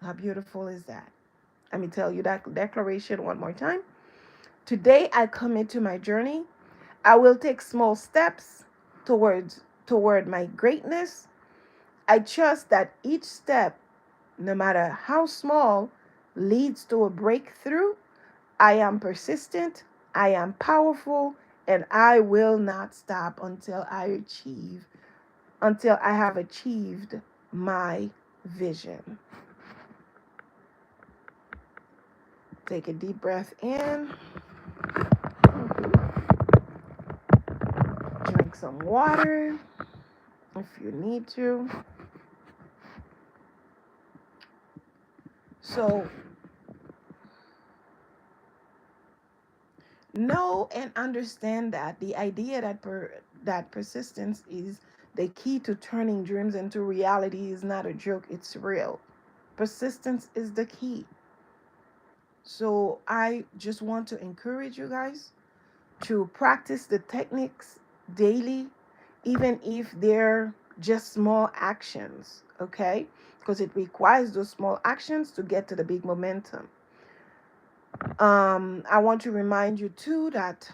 How beautiful is that? Let me tell you that declaration one more time. Today I commit to my journey. I will take small steps toward my greatness. I trust that each step, no matter how small, leads to a breakthrough. I am persistent, I am powerful, and I will not stop until I have achieved my vision. Take a deep breath in. Drink some water if you need to. So, know and understand that the idea that persistence is the key to turning dreams into reality is not a joke, it's real. Persistence is the key. So I just want to encourage you guys to practice the techniques daily, even if they're just small actions, okay? Because it requires those small actions to get to the big momentum. I want to remind you too that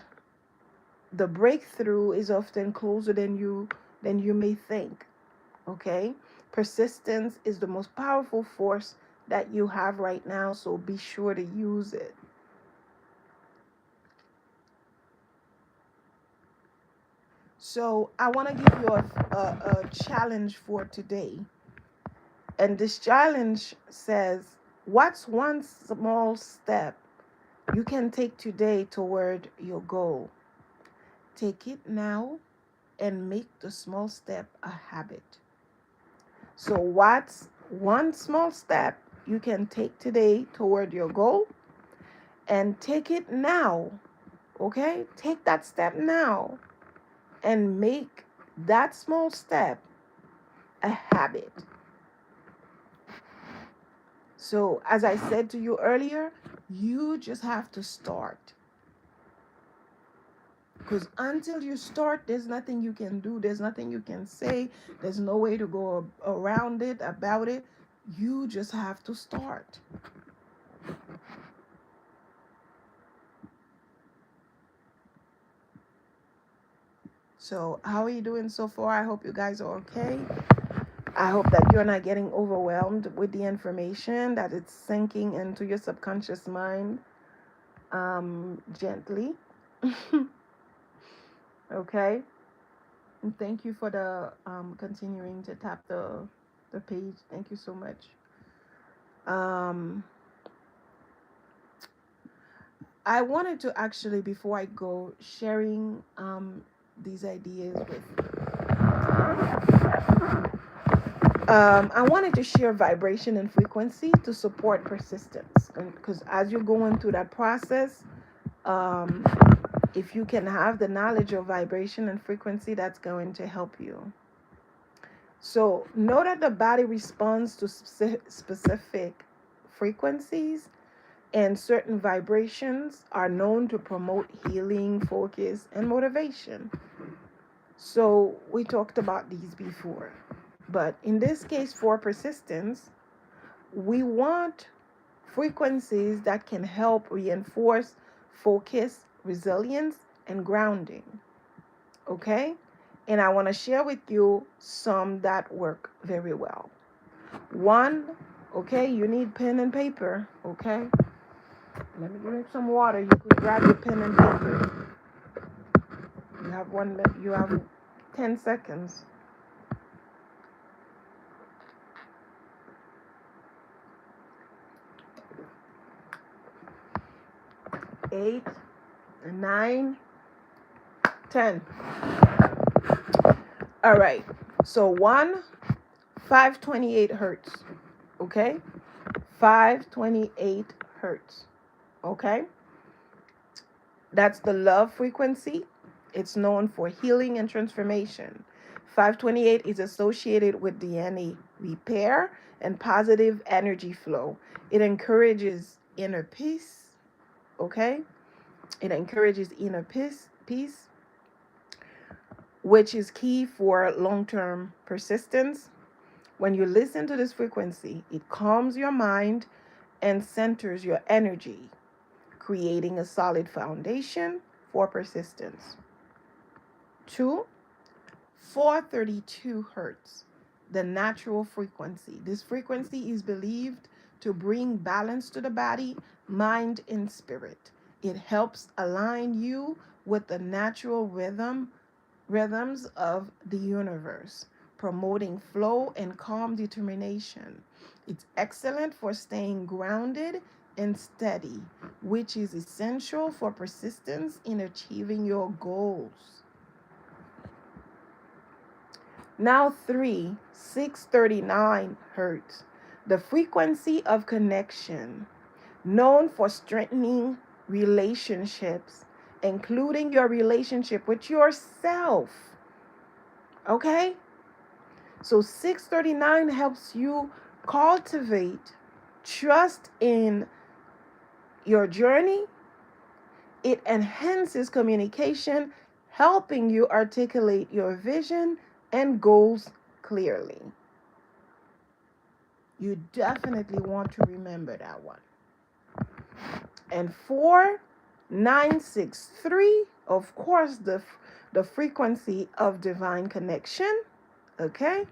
the breakthrough is often closer than you may think. Okay? Persistence is the most powerful force that you have right now, so be sure to use it. So I want to give you a challenge for today. And this challenge says, what's one small step you can take today toward your goal? Take it now and make the small step a habit. So what's one small step you can take today toward your goal? And take it now, okay? Take that step now and make that small step a habit. So as I said to you earlier, you just have to start. Because until you start, there's nothing you can do. There's nothing you can say. There's no way to go around it, about it. You just have to start. So how are you doing so far? I hope you guys are okay. I hope that you're not getting overwhelmed with the information, that it's sinking into your subconscious mind gently. Okay? And thank you for the continuing to tap the page. Thank you so much. I wanted to actually, before I go, sharing these ideas with I wanted to share vibration and frequency to support persistence. Because as you're going through that process, if you can have the knowledge of vibration and frequency, that's going to help you. So know that the body responds to specific frequencies, and certain vibrations are known to promote healing, focus, and motivation. So we talked about these before. But in this case, for persistence, we want frequencies that can help reinforce focus, resilience, and grounding. Okay? And I want to share with you some that work very well. One, okay, you need pen and paper. Okay? Let me drink some water. You could grab your pen and paper. You have 10 seconds. 8, 9, 10. All right. So 528 hertz. Okay? 528 hertz. Okay? That's the love frequency. It's known for healing and transformation. 528 is associated with DNA repair and positive energy flow. It encourages inner peace. Okay? It encourages inner peace, which is key for long-term persistence. When you listen to this frequency, it calms your mind and centers your energy, creating a solid foundation for persistence. 2, 432 hertz, the natural frequency. This frequency is believed to bring balance to the body, mind, and spirit. It helps align you with the natural rhythms of the universe, promoting flow and calm determination. It's excellent for staying grounded and steady, which is essential for persistence in achieving your goals. Now 639 hertz, the frequency of connection, known for strengthening relationships, including your relationship with yourself. Okay? So 639 helps you cultivate trust in your journey. It enhances communication, helping you articulate your vision and goals clearly. You definitely want to remember that one. And 4963, of course, the frequency of divine connection. Okay?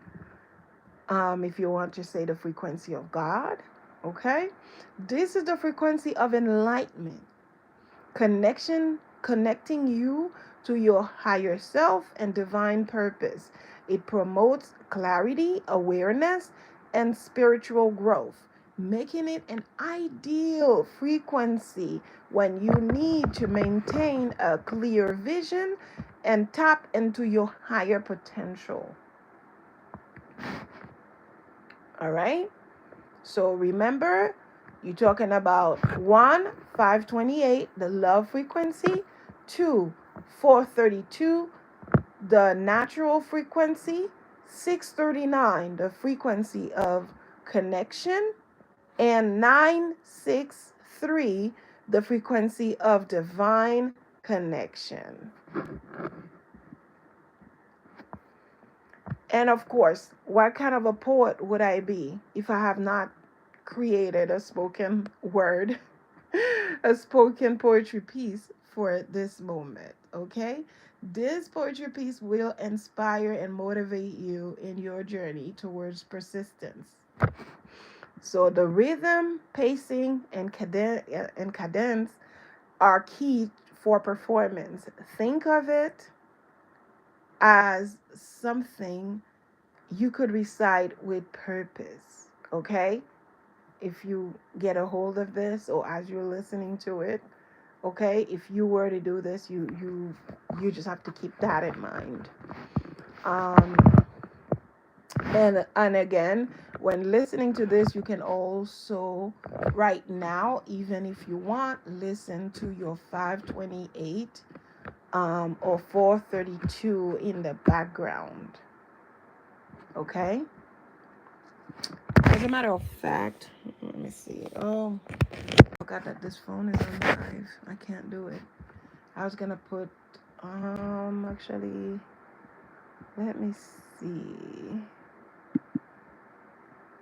If you want to say the frequency of God. Okay? This is the frequency of enlightenment. Connecting you to your higher self and divine purpose. It promotes clarity, awareness, and spiritual growth, making it an ideal frequency when you need to maintain a clear vision and tap into your higher potential. All right? So remember, you're talking about 528, the love frequency, 432, the natural frequency, 639, the frequency of connection, and 963, the frequency of divine connection. And of course, what kind of a poet would I be if I have not created a spoken word, a spoken poetry piece for this moment? Okay? This poetry piece will inspire and motivate you in your journey towards persistence. So the rhythm, pacing, and cadence are key for performance. Think of it as something you could recite with purpose, okay? If you get a hold of this, or as you're listening to it, okay? If you were to do this, you just have to keep that in mind. And again, when listening to this, you can also right now, even if you want, listen to your 528 or 432 in the background. Okay? As a matter of fact, let me see. Oh, I forgot that this phone is on live. I can't do it. I was gonna put actually, let me see.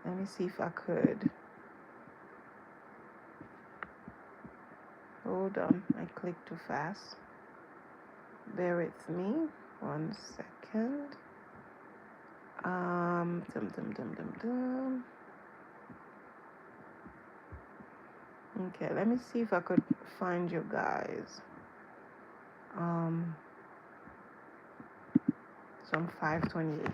Let me see if I could. Hold on, I clicked too fast. Bear with me 1 second. Okay, let me see if I could find you guys. Some 528.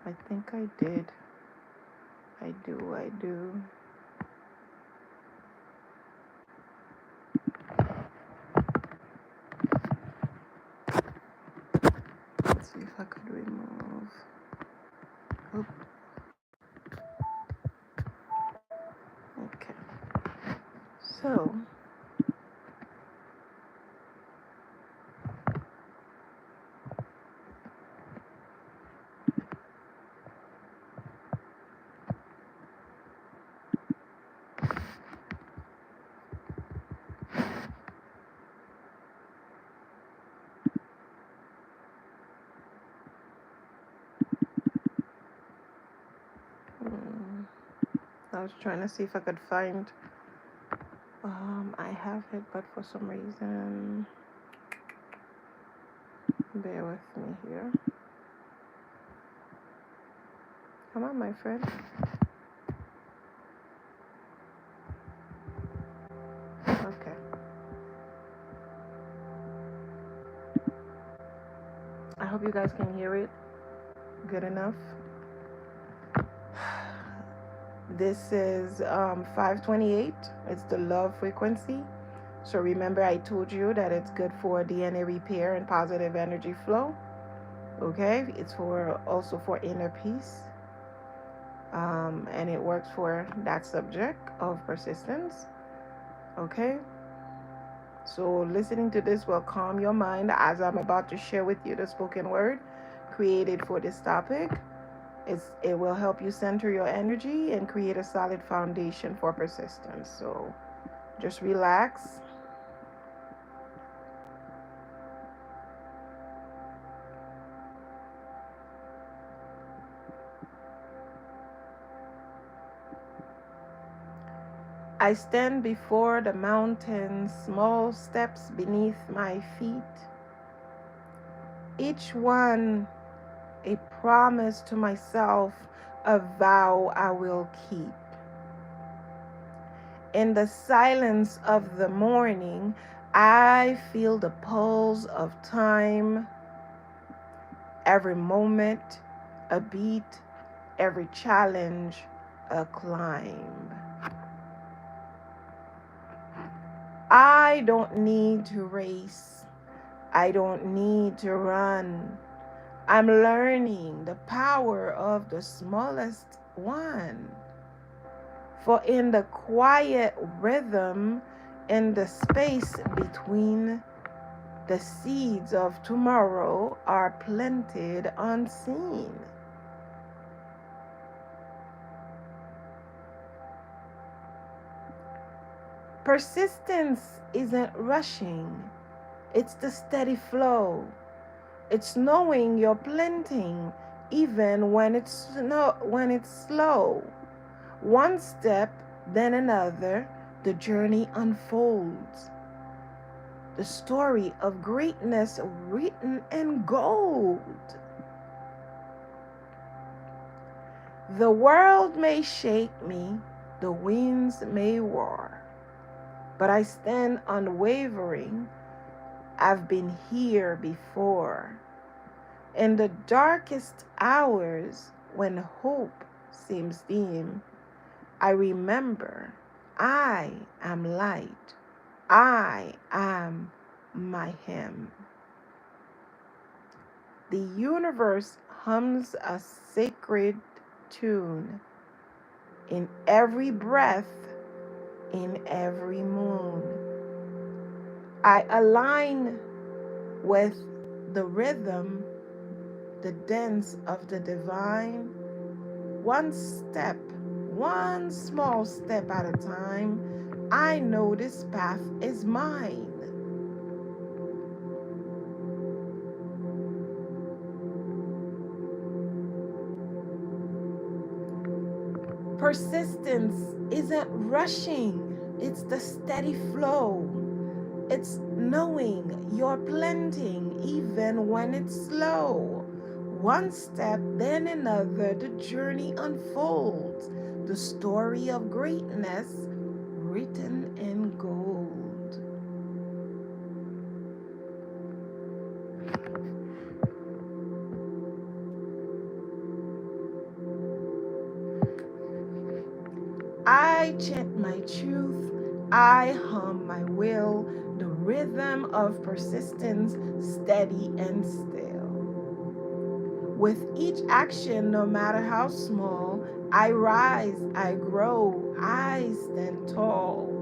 I think I did. I do. Let's see if I could remove. Oop. Okay. So, I was trying to see if I could find. I have it, but for some reason, bear with me here. Come on, my friend. Okay. I hope you guys can hear it good enough. This is 528. It's the love frequency. So remember, I told you that it's good for DNA repair and positive energy flow. Okay, it's also for inner peace, and it works for that subject of persistence. Okay, so listening to this will calm your mind as I'm about to share with you the spoken word created for this topic. It will help you center your energy and create a solid foundation for persistence. So just relax. I stand before the mountains, small steps beneath my feet, each one a promise to myself, a vow I will keep. In the silence of the morning, I feel the pulse of time, every moment a beat, every challenge a climb. I don't need to race. I don't need to run. I'm learning the power of the smallest one. For in the quiet rhythm, in the space between, the seeds of tomorrow are planted unseen. Persistence isn't rushing, it's the steady flow. It's knowing you're planting even when it's slow. One step, then another, the journey unfolds. The story of greatness written in gold. The world may shake me, the winds may roar, but I stand unwavering. I've been here before. In the darkest hours, when hope seems dim, I remember I am light. I am my hymn. The universe hums a sacred tune in every breath, in every moon. I align with the rhythm, the dance of the divine, one step, one small step at a time. I know this path is mine. Persistence isn't rushing, it's the steady flow. It's knowing you're planting even when it's slow. One step, then another, the journey unfolds. The story of greatness written in gold. I chant my truth, I hum my will, the rhythm of persistence, steady and still. With each action, no matter how small, I rise, I grow, I stand tall.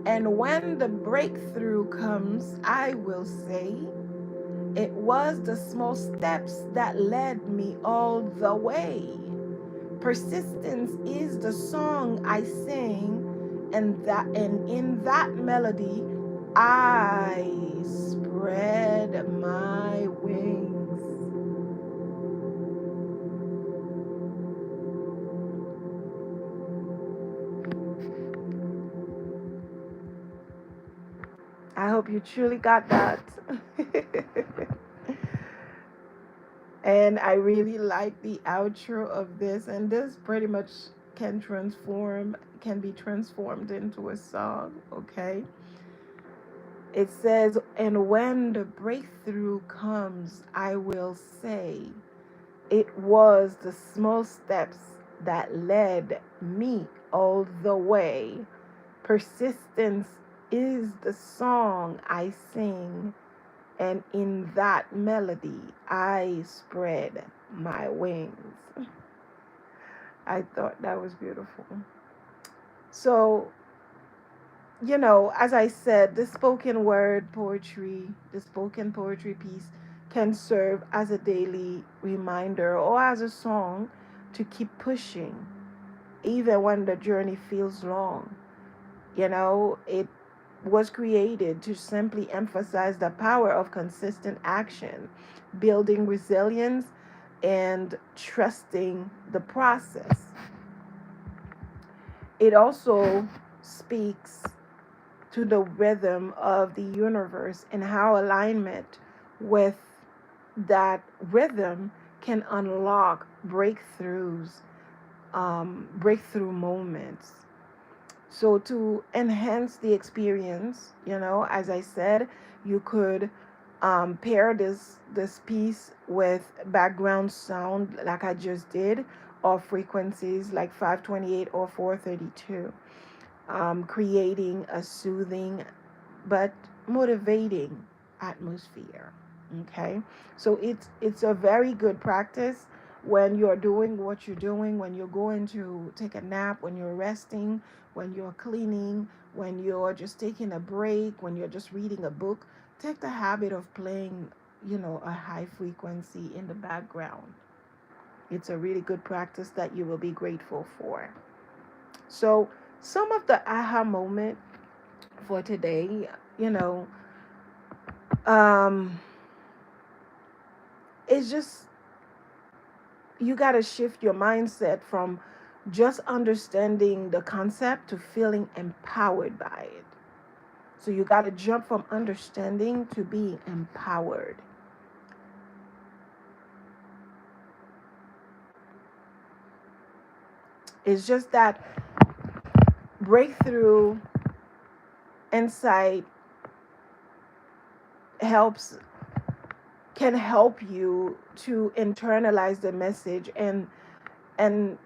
And when the breakthrough comes, I will say, it was the small steps that led me all the way. Persistence is the song I sing, and in that melody I spread my wings. I hope you truly got that. And I really like the outro of this, and this pretty much can be transformed into a song, okay? It says, and when the breakthrough comes, I will say, it was the small steps that led me all the way. Persistence is the song I sing, and in that melody I spread my wings. I thought that was beautiful. So, as I said, the spoken word poetry, the spoken poetry piece can serve as a daily reminder or as a song to keep pushing, even when the journey feels long. It was created to simply emphasize the power of consistent action, building resilience, and trusting the process. It also speaks to the rhythm of the universe and how alignment with that rhythm can unlock breakthrough moments. So to enhance the experience, as I said, you could pair this piece with background sound like I just did, or frequencies like 528 or 432, creating a soothing but motivating atmosphere. Okay, so it's a very good practice when you're doing what you're doing, when you're going to take a nap, when you're resting, when you're cleaning, when you're just taking a break, when you're just reading a book. Take the habit of playing, a high frequency in the background. It's a really good practice that you will be grateful for. So some of the aha moment for today, um, it's just, you got to shift your mindset from just understanding the concept to feeling empowered by it. So you got to jump from understanding to being empowered. It's just that breakthrough insight helps can help you to internalize the message and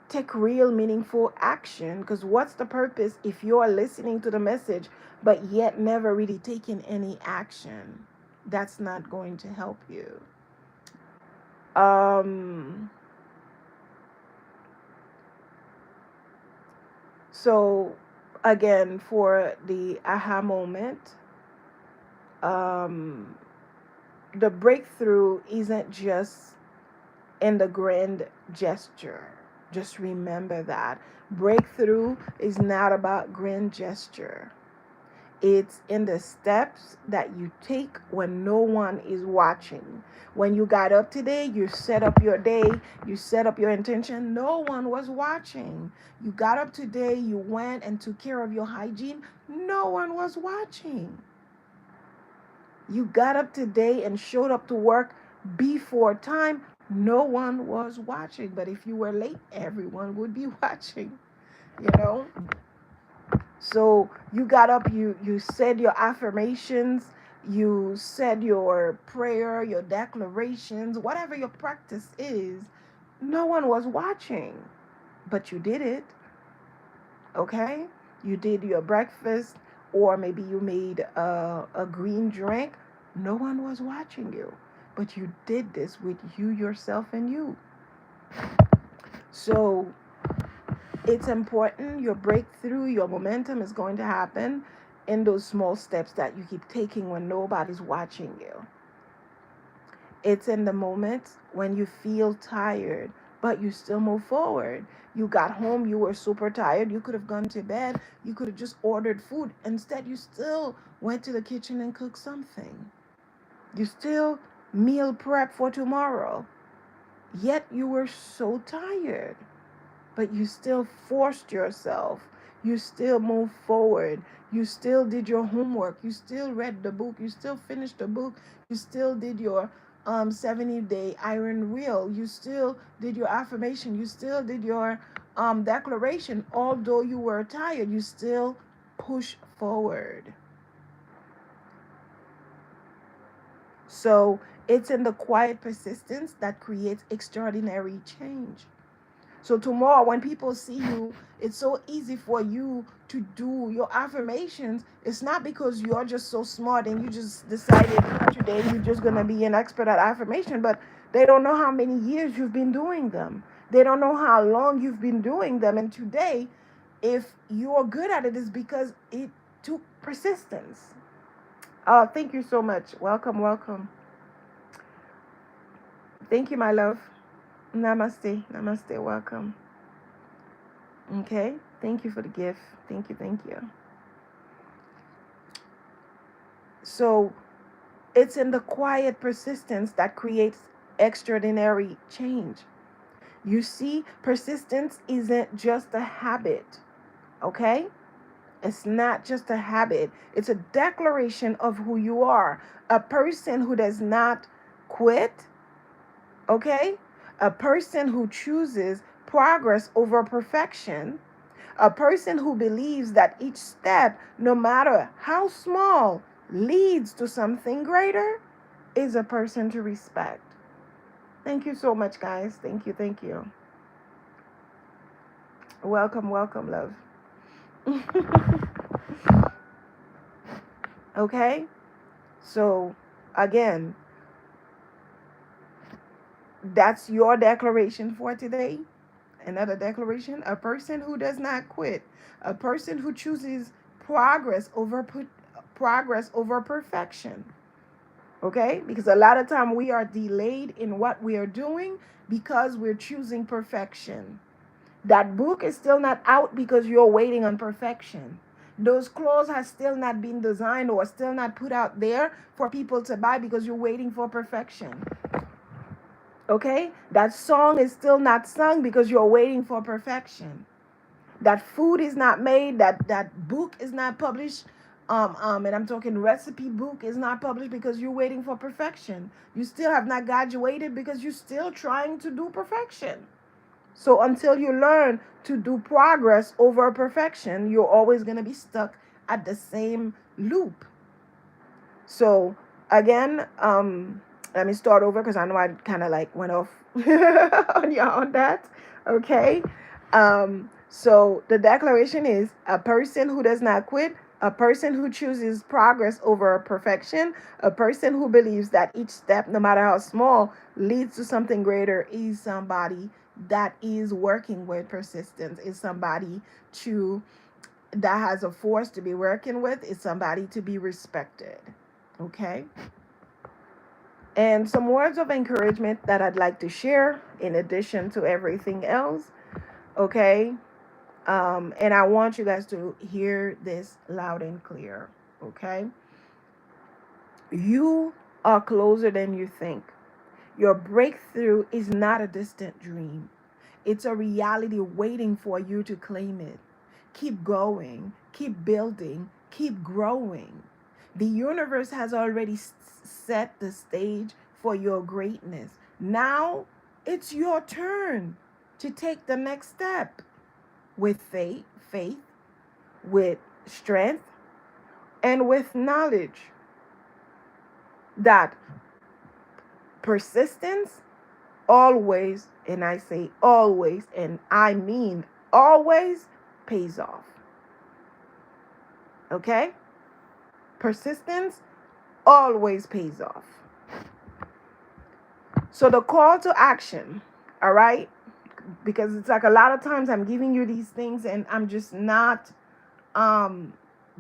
take real meaningful action, because what's the purpose if you're listening to the message but yet never really taking any action? That's not going to help you. So again, for the aha moment, the breakthrough isn't just in the grand gesture. Just remember that. Breakthrough is not about grand gesture. It's in the steps that you take when no one is watching. When you got up today, you set up your day, you set up your intention, no one was watching. You got up today, you went and took care of your hygiene, no one was watching. You got up today and showed up to work before time, no one was watching. But if you were late, everyone would be watching, you know? So you got up, you said your affirmations, you said your prayer, your declarations, whatever your practice is, no one was watching, but you did it. Okay? You did your breakfast, or maybe you made a green drink. No one was watching you, but you did this with you, yourself, and you. So it's important. Your breakthrough, your momentum is going to happen in those small steps that you keep taking when nobody's watching you. It's in the moments when you feel tired, but you still move forward. You got home, you were super tired. You could have gone to bed. You could have just ordered food. Instead, you still went to the kitchen and cooked something. You still meal prep for tomorrow. Yet you were so tired, but you still forced yourself. You still moved forward. You still did your homework. You still read the book. You still finished the book. You still did your 70-day iron wheel. You still did your affirmation. You still did your declaration. Although you were tired, you still push forward. So it's in the quiet persistence that creates extraordinary change. So tomorrow, when people see you, it's so easy for you to do your affirmations. It's not because you're just so smart and you just decided today you're just going to be an expert at affirmation, but they don't know how many years you've been doing them. They don't know how long you've been doing them. And today, if you're good at it, it's because it took persistence. Thank you so much. Welcome, welcome. Thank you, my love. Namaste. Namaste. Welcome. Okay. Thank you for the gift. Thank you. Thank you. So it's in the quiet persistence that creates extraordinary change. You see, persistence isn't just a habit. Okay. It's not just a habit. It's a declaration of who you are. A person who does not quit. Okay. A person who chooses progress over perfection. A person who believes that each step, no matter how small, leads to something greater is a person to respect. Thank you so much, guys. Thank you. Thank you. Welcome, welcome, love. Okay? So, again, that's your declaration for today. Another declaration: a person who does not quit, a person who chooses progress over perfection. Okay? Because a lot of time we are delayed in what we are doing because we're choosing perfection. That book is still not out because you're waiting on perfection. Those clothes have still not been designed or still not put out there for people to buy because you're waiting for perfection. Okay? That song is still not sung because you're waiting for perfection. That food is not made, that book is not published, and I'm talking recipe book is not published because you're waiting for perfection. You still have not graduated because you're still trying to do perfection. So until you learn to do progress over perfection, you're always going to be stuck at the same loop. So again, let me start over because I know I kind of like went off on that. Okay. So the declaration is: a person who does not quit, a person who chooses progress over perfection, a person who believes that each step, no matter how small, leads to something greater, is somebody that is working with persistence, is somebody to that has a force to be working with, is somebody to be respected. Okay. And some words of encouragement that I'd like to share in addition to everything else. Okay. And I want you guys to hear this loud and clear. Okay. You are closer than you think. Your breakthrough is not a distant dream, it's a reality waiting for you to claim it. Keep going, keep building, keep growing. The universe has already set the stage for your greatness. Now it's your turn to take the next step with faith, with strength, and with knowledge. that persistence always, and I say always, and I mean always, pays off. Okay? Persistence always pays off. So the call to action, all right? Because it's like a lot of times I'm giving you these things and I'm just not um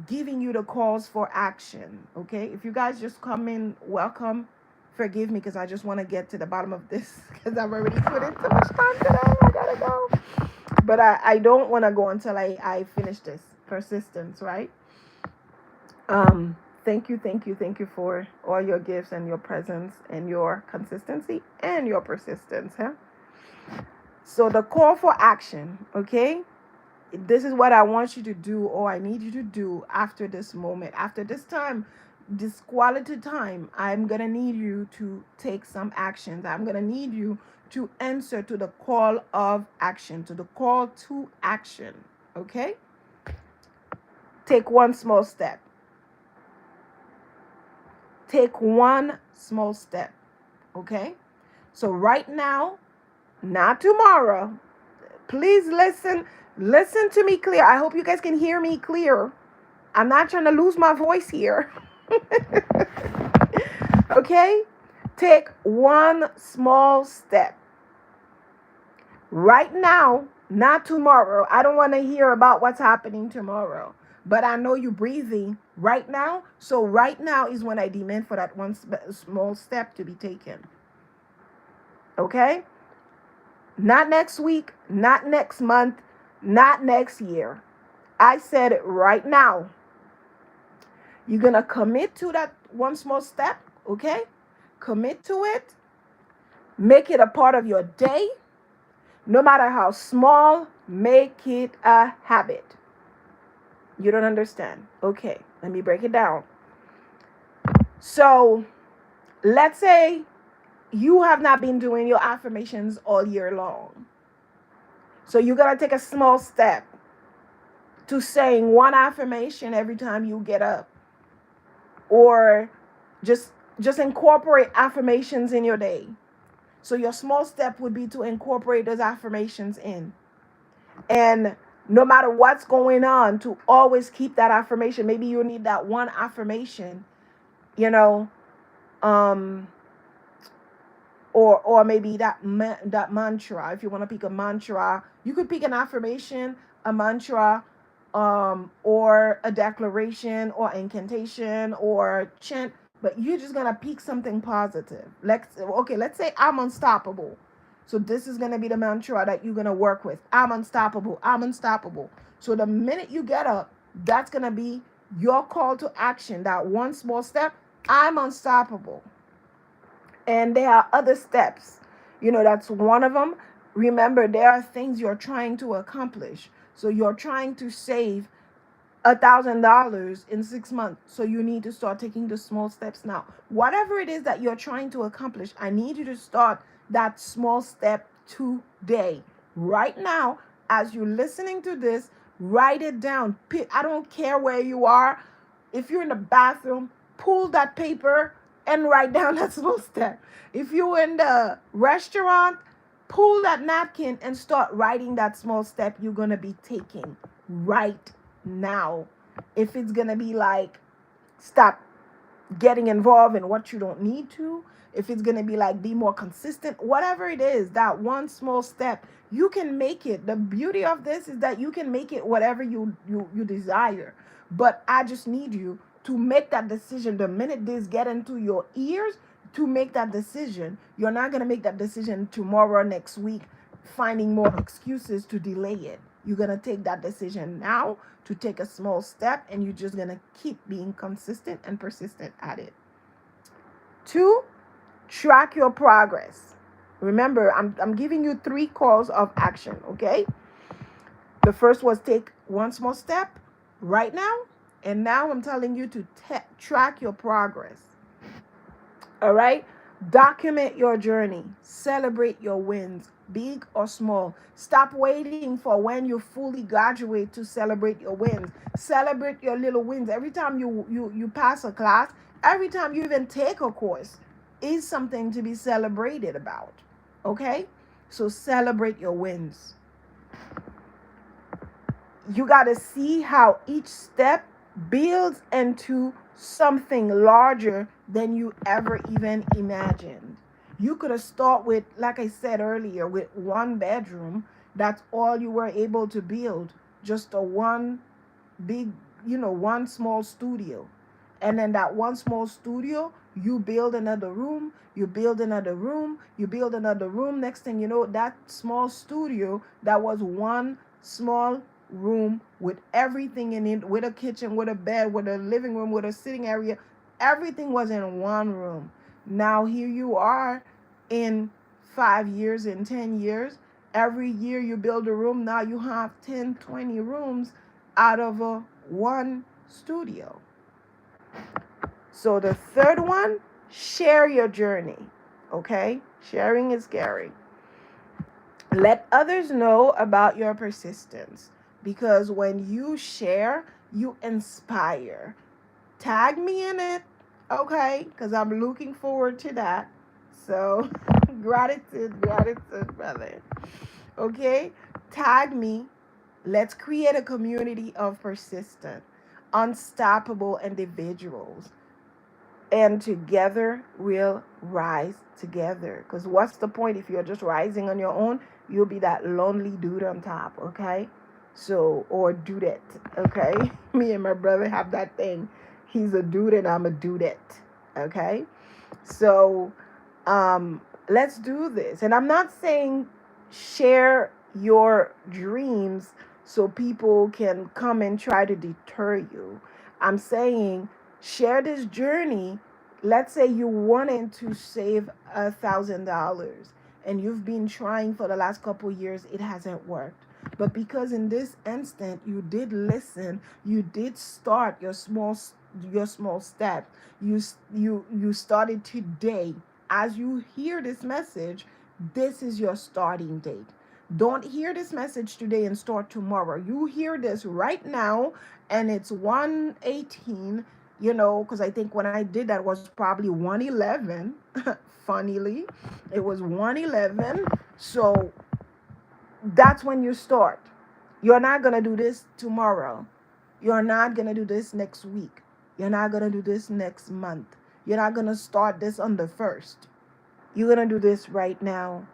giving you the calls for action. Okay, if you guys just come in, welcome. Forgive me because I just want to get to the bottom of this because I've already put in too much time today. I gotta go, but I don't want to go until I finish this. Persistence, right? Thank you for all your gifts and your presence and your consistency and your persistence, huh? So the call for action, okay? This is what I want you to do, or I need you to do after this moment, after this time, this quality time. I'm going to need you to take some actions. I'm going to need you to answer to the call of action, to the call to action. Okay? Take one small step. Take one small step. Okay? So, right now, not tomorrow. Please listen. Listen to me clear. I hope you guys can hear me clear. I'm not trying to lose my voice here. Okay? Take one small step. Right now, not tomorrow. I don't want to hear about what's happening tomorrow. But I know you're breathing right now. So right now is when I demand for that one small step to be taken. Okay? Not next week, not next month, not next year. I said it right now. You're going to commit to that one small step, okay? Commit to it. Make it a part of your day. No matter how small, make it a habit. You don't understand? Okay, let me break it down. So, let's say you have not been doing your affirmations all year long. So, you're going to take a small step to saying one affirmation every time you get up, or just incorporate affirmations in your day. So your small step would be to incorporate those affirmations in, and no matter what's going on, to always keep that affirmation. Maybe you need that one affirmation, you know, um or maybe that mantra. If you want to pick a mantra, you could pick an affirmation, a mantra, or a declaration or incantation or chant. But you're just gonna pick something positive. Let's say I'm unstoppable. So this is gonna be the mantra that you're gonna work with. I'm unstoppable. I'm unstoppable. So the minute you get up, that's gonna be your call to action. That one small step. I'm unstoppable. And there are other steps. That's one of them. Remember, there are things you're trying to accomplish. So you're trying to save $1,000 in 6 months. So you need to start taking the small steps now. Whatever it is that you're trying to accomplish, I need you to start that small step today. Right now, as you're listening to this, write it down. I don't care where you are. If you're in the bathroom, pull that paper and write down that small step. If you're in the restaurant, pull that napkin and start writing that small step you're going to be taking right now. If it's going to be like, stop getting involved in what you don't need to, if it's going to be like, be more consistent, whatever it is, that one small step, you can make it. The beauty of this is that you can make it whatever you desire. But I just need you to make that decision the minute this get into your ears, to make that decision. You're not going to make that decision tomorrow, next week, finding more excuses to delay it. You're going to take that decision now to take a small step, and you're just going to keep being consistent and persistent at it. 2, track your progress. Remember, I'm giving you 3 calls of action, okay? The first was take one small step right now, and now I'm telling you to track your progress. All right? Document your journey. Celebrate your wins, big or small. Stop waiting for when you fully graduate to celebrate your wins. Celebrate your little wins. Every time you pass a class, Every time you even take a course is something to be celebrated about. Okay? So celebrate your wins. You got to see how each step builds into something larger than you ever even imagined. You could have started with, like I said earlier, with one bedroom. That's all you were able to build. Just a one big, one small studio. And then that one small studio, you build another room, you build another room, you build another room. Next thing you know, that small studio that was one small room with everything in it, with a kitchen, with a bed, with a living room, with a sitting area, everything was in one room. Now here you are in 5 years, in 10 years. Every year you build a room. Now you have 10, 20 rooms out of a one studio. So the third one, share your journey. Okay? Sharing is caring. Let others know about your persistence, because when you share, you inspire. Tag me in it, okay? Because I'm looking forward to that. So, gratitude, brother. Okay? Tag me. Let's create a community of persistent, unstoppable individuals. And together we'll rise together. Because what's the point if you're just rising on your own? You'll be that lonely dude on top, okay? So, or dudette, okay? Me and my brother have that thing. He's a dude and I'm a dudette, okay? So, let's do this. And I'm not saying share your dreams so people can come and try to deter you. I'm saying share this journey. Let's say you wanted to save $1,000 and you've been trying for the last couple years, it hasn't worked. But because in this instant you did listen, you did start your small step. You started today. As you hear this message, this is your starting date. Don't hear this message today and start tomorrow. You hear this right now, and it's 1:18. Because I think when I did that was probably 1:11. Funnily, it was 1:11. So that's when you start. You're not gonna do this tomorrow. You're not gonna do this next week. You're not gonna do this next month. You're not gonna start this on the first. You're gonna do this right now.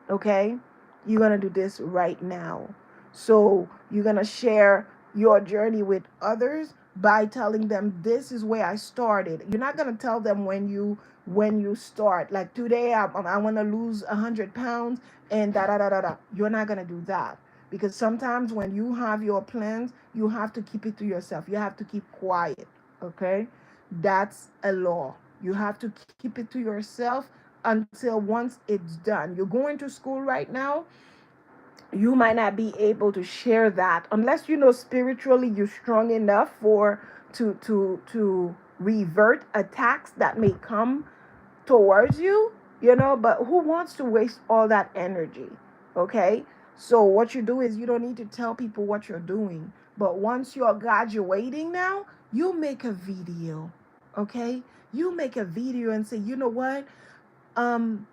Okay? You're gonna do this right now. So you're gonna share your journey with others by telling them this is where I started. You're not gonna tell them when you start. Like today, I want to lose 100 pounds and da da da da da. You're not gonna do that, because sometimes when you have your plans, you have to keep it to yourself. You have to keep quiet. Okay, that's a law. You have to keep it to yourself until once it's done. You're going to school right now, you might not be able to share that unless spiritually you're strong enough for to revert attacks that may come towards you. But who wants to waste all that energy? Okay, so what you do is you don't need to tell people what you're doing, but once you're graduating now, you make a video. Okay, you make a video and say, you know what, um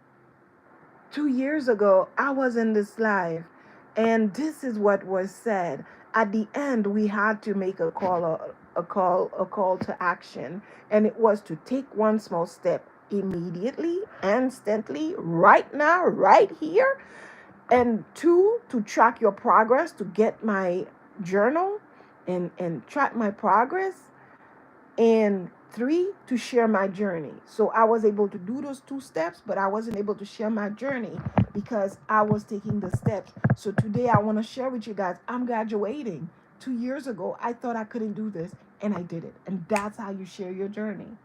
2 years ago, I was in this live, and this is what was said. At the end, we had to make a call to action, and it was to take one small step immediately, instantly, right now, right here, and two, to track your progress, to get my journal and track my progress, and three, to share my journey. So I was able to do those two steps, but I wasn't able to share my journey because I was taking the steps. So today I want to share with you guys, I'm graduating. 2 years ago I thought I couldn't do this, and I did it. And that's how you share your journey.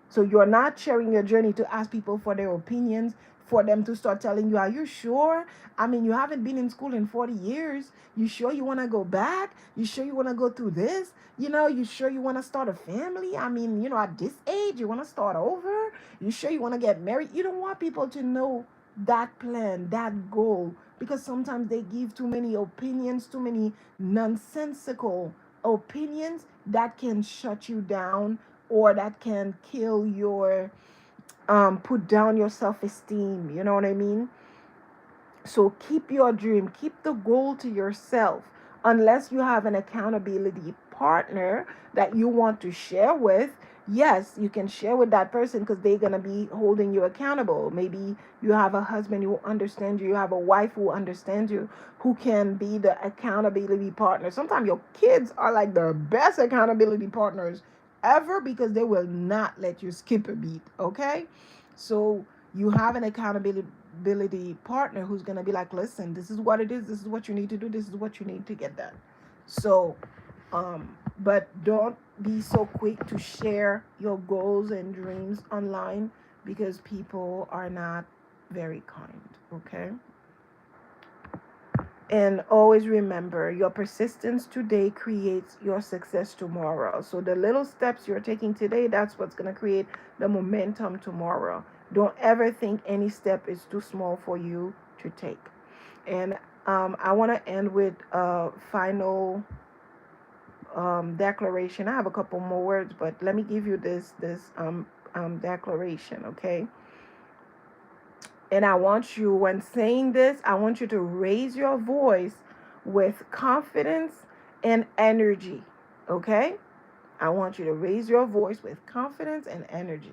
So you're not sharing your journey to ask people for their opinions, for them to start telling you, are you sure? I mean, you haven't been in school in 40 years. You sure you want to go back? You sure you want to go through this? You sure you want to start a family? I mean, at this age, you want to start over? You sure you want to get married? You don't want people to know that plan, that goal, because sometimes they give too many opinions, too many nonsensical opinions that can shut you down or that can kill your put down your self-esteem. You know what I mean? So keep your dream, keep the goal to yourself. Unless you have an accountability partner that you want to share with, yes, you can share with that person because they're going to be holding you accountable. Maybe you have a husband who understands you, you have a wife who understands you, who can be the accountability partner. Sometimes your kids are like the best accountability partners ever because they will not let you skip a beat, okay? So you have an accountability partner who's going to be like, listen, this is what it is, this is what you need to do, this is what you need to get done. So but don't be so quick to share your goals and dreams online because people are not very kind, okay? And always remember, your persistence today creates your success tomorrow. So the little steps you're taking today, that's what's going to create the momentum tomorrow. Don't ever think any step is too small for you to take. And I want to end with a final declaration. I have a couple more words, but let me give you this declaration, okay? And I want you, when saying this, I want you to raise your voice with confidence and energy. Okay? I want you to raise your voice with confidence and energy.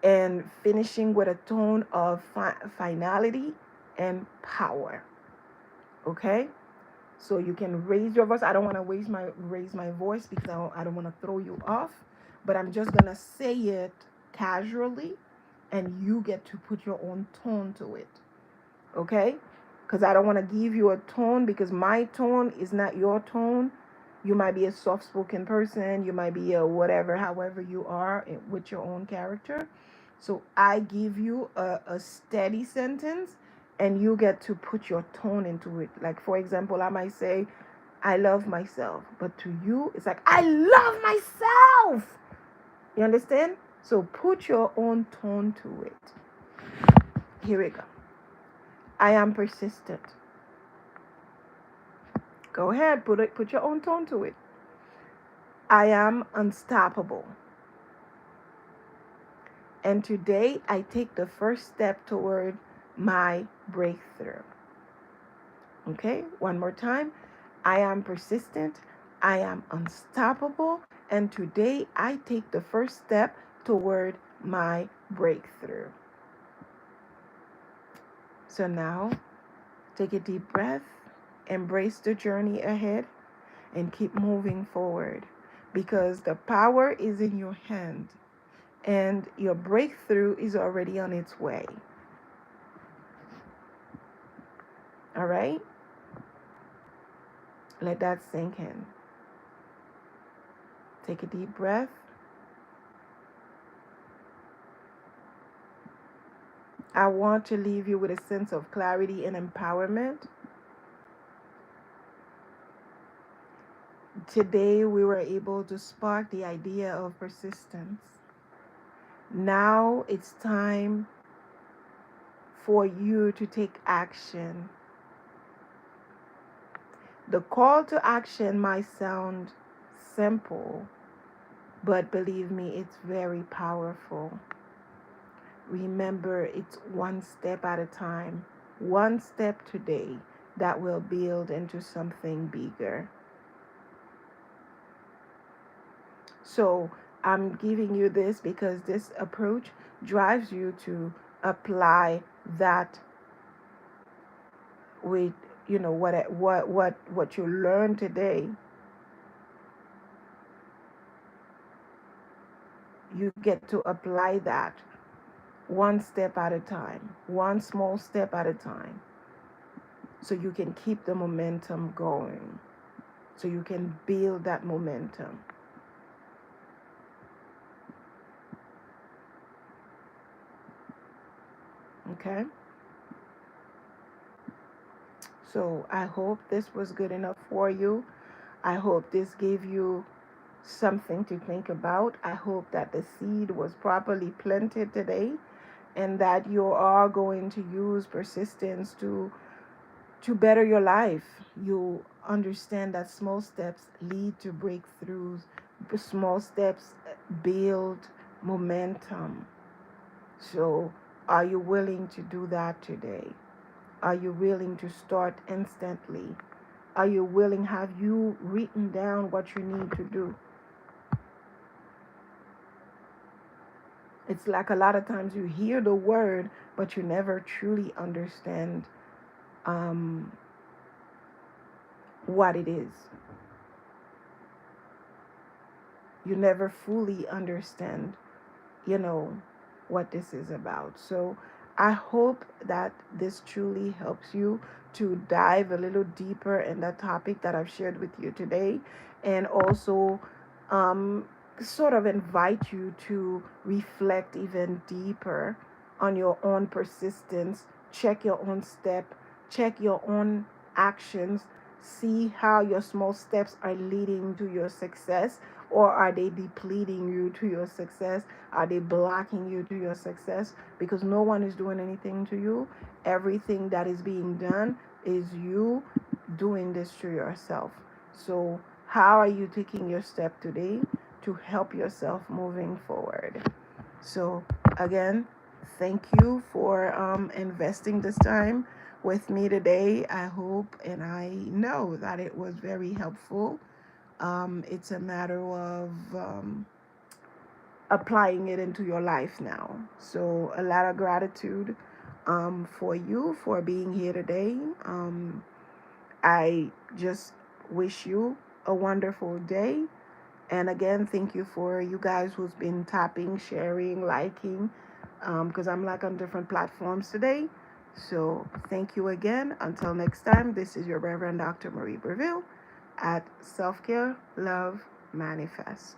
And finishing with a tone of finality and power. Okay? So you can raise your voice. I don't want to raise my voice because I don't want to throw you off. But I'm just going to say it casually and you get to put your own tone to it. Okay? Because I don't want to give you a tone because my tone is not your tone. You might be a soft spoken person, you might be a whatever, however you are with your own character. So I give you a steady sentence and you get to put your tone into it. Like, for example, I might say, I love myself. But to you, it's like, I love myself. You understand? So put your own tone to it. Here we go. I am persistent. Go ahead, put your own tone to it. I am unstoppable. And today I take the first step toward my breakthrough. Okay, one more time. I am persistent. I am unstoppable. And today I take the first step toward my breakthrough. So now, take a deep breath, embrace the journey ahead, and keep moving forward because the power is in your hand and your breakthrough is already on its way. All right? Let that sink in. Take a deep breath. I want to leave you with a sense of clarity and empowerment. Today, we were able to spark the idea of persistence. Now it's time for you to take action. The call to action might sound simple, but believe me, it's very powerful. Remember, it's one step at a time, one step today that will build into something bigger. So I'm giving you this because this approach drives you to apply that with what you learn today. You get to apply that one step at a time, one small step at a time, so you can keep the momentum going, so you can build that momentum. Okay? So I hope this was good enough for you. I hope this gave you something to think about. I hope that the seed was properly planted today and that you are going to use persistence to better your life. You understand that small steps lead to breakthroughs, Small steps build momentum. So, are you willing to do that today? Are you willing to start instantly? Are you willing? Have you written down what you need to do? It's like a lot of times you hear the word, but you never truly understand um, what it is. You never fully understand, you know, what this is about. So I hope that this truly helps you to dive a little deeper in the topic that I've shared with you today, and also um, sort of invite you to reflect even deeper on your own persistence, check your own step, check your own actions, see how your small steps are leading to your success, or are they depleting you to your success? Are they blocking you to your success? Because no one is doing anything to you. Everything that is being done is you doing this to yourself. So, how are you taking your step today to help yourself moving forward? So, again, thank you for investing this time with me today. I hope and I know that it was very helpful. It's a matter of applying it into your life now. So, a lot of gratitude for you for being here today. I just wish you a wonderful day. And again, thank you for you guys who's been tapping, sharing, liking, because I'm like on different platforms today. So, thank you again. Until next time, this is your Reverend Dr. Marie Brevil at Self Care, Love, Manifest.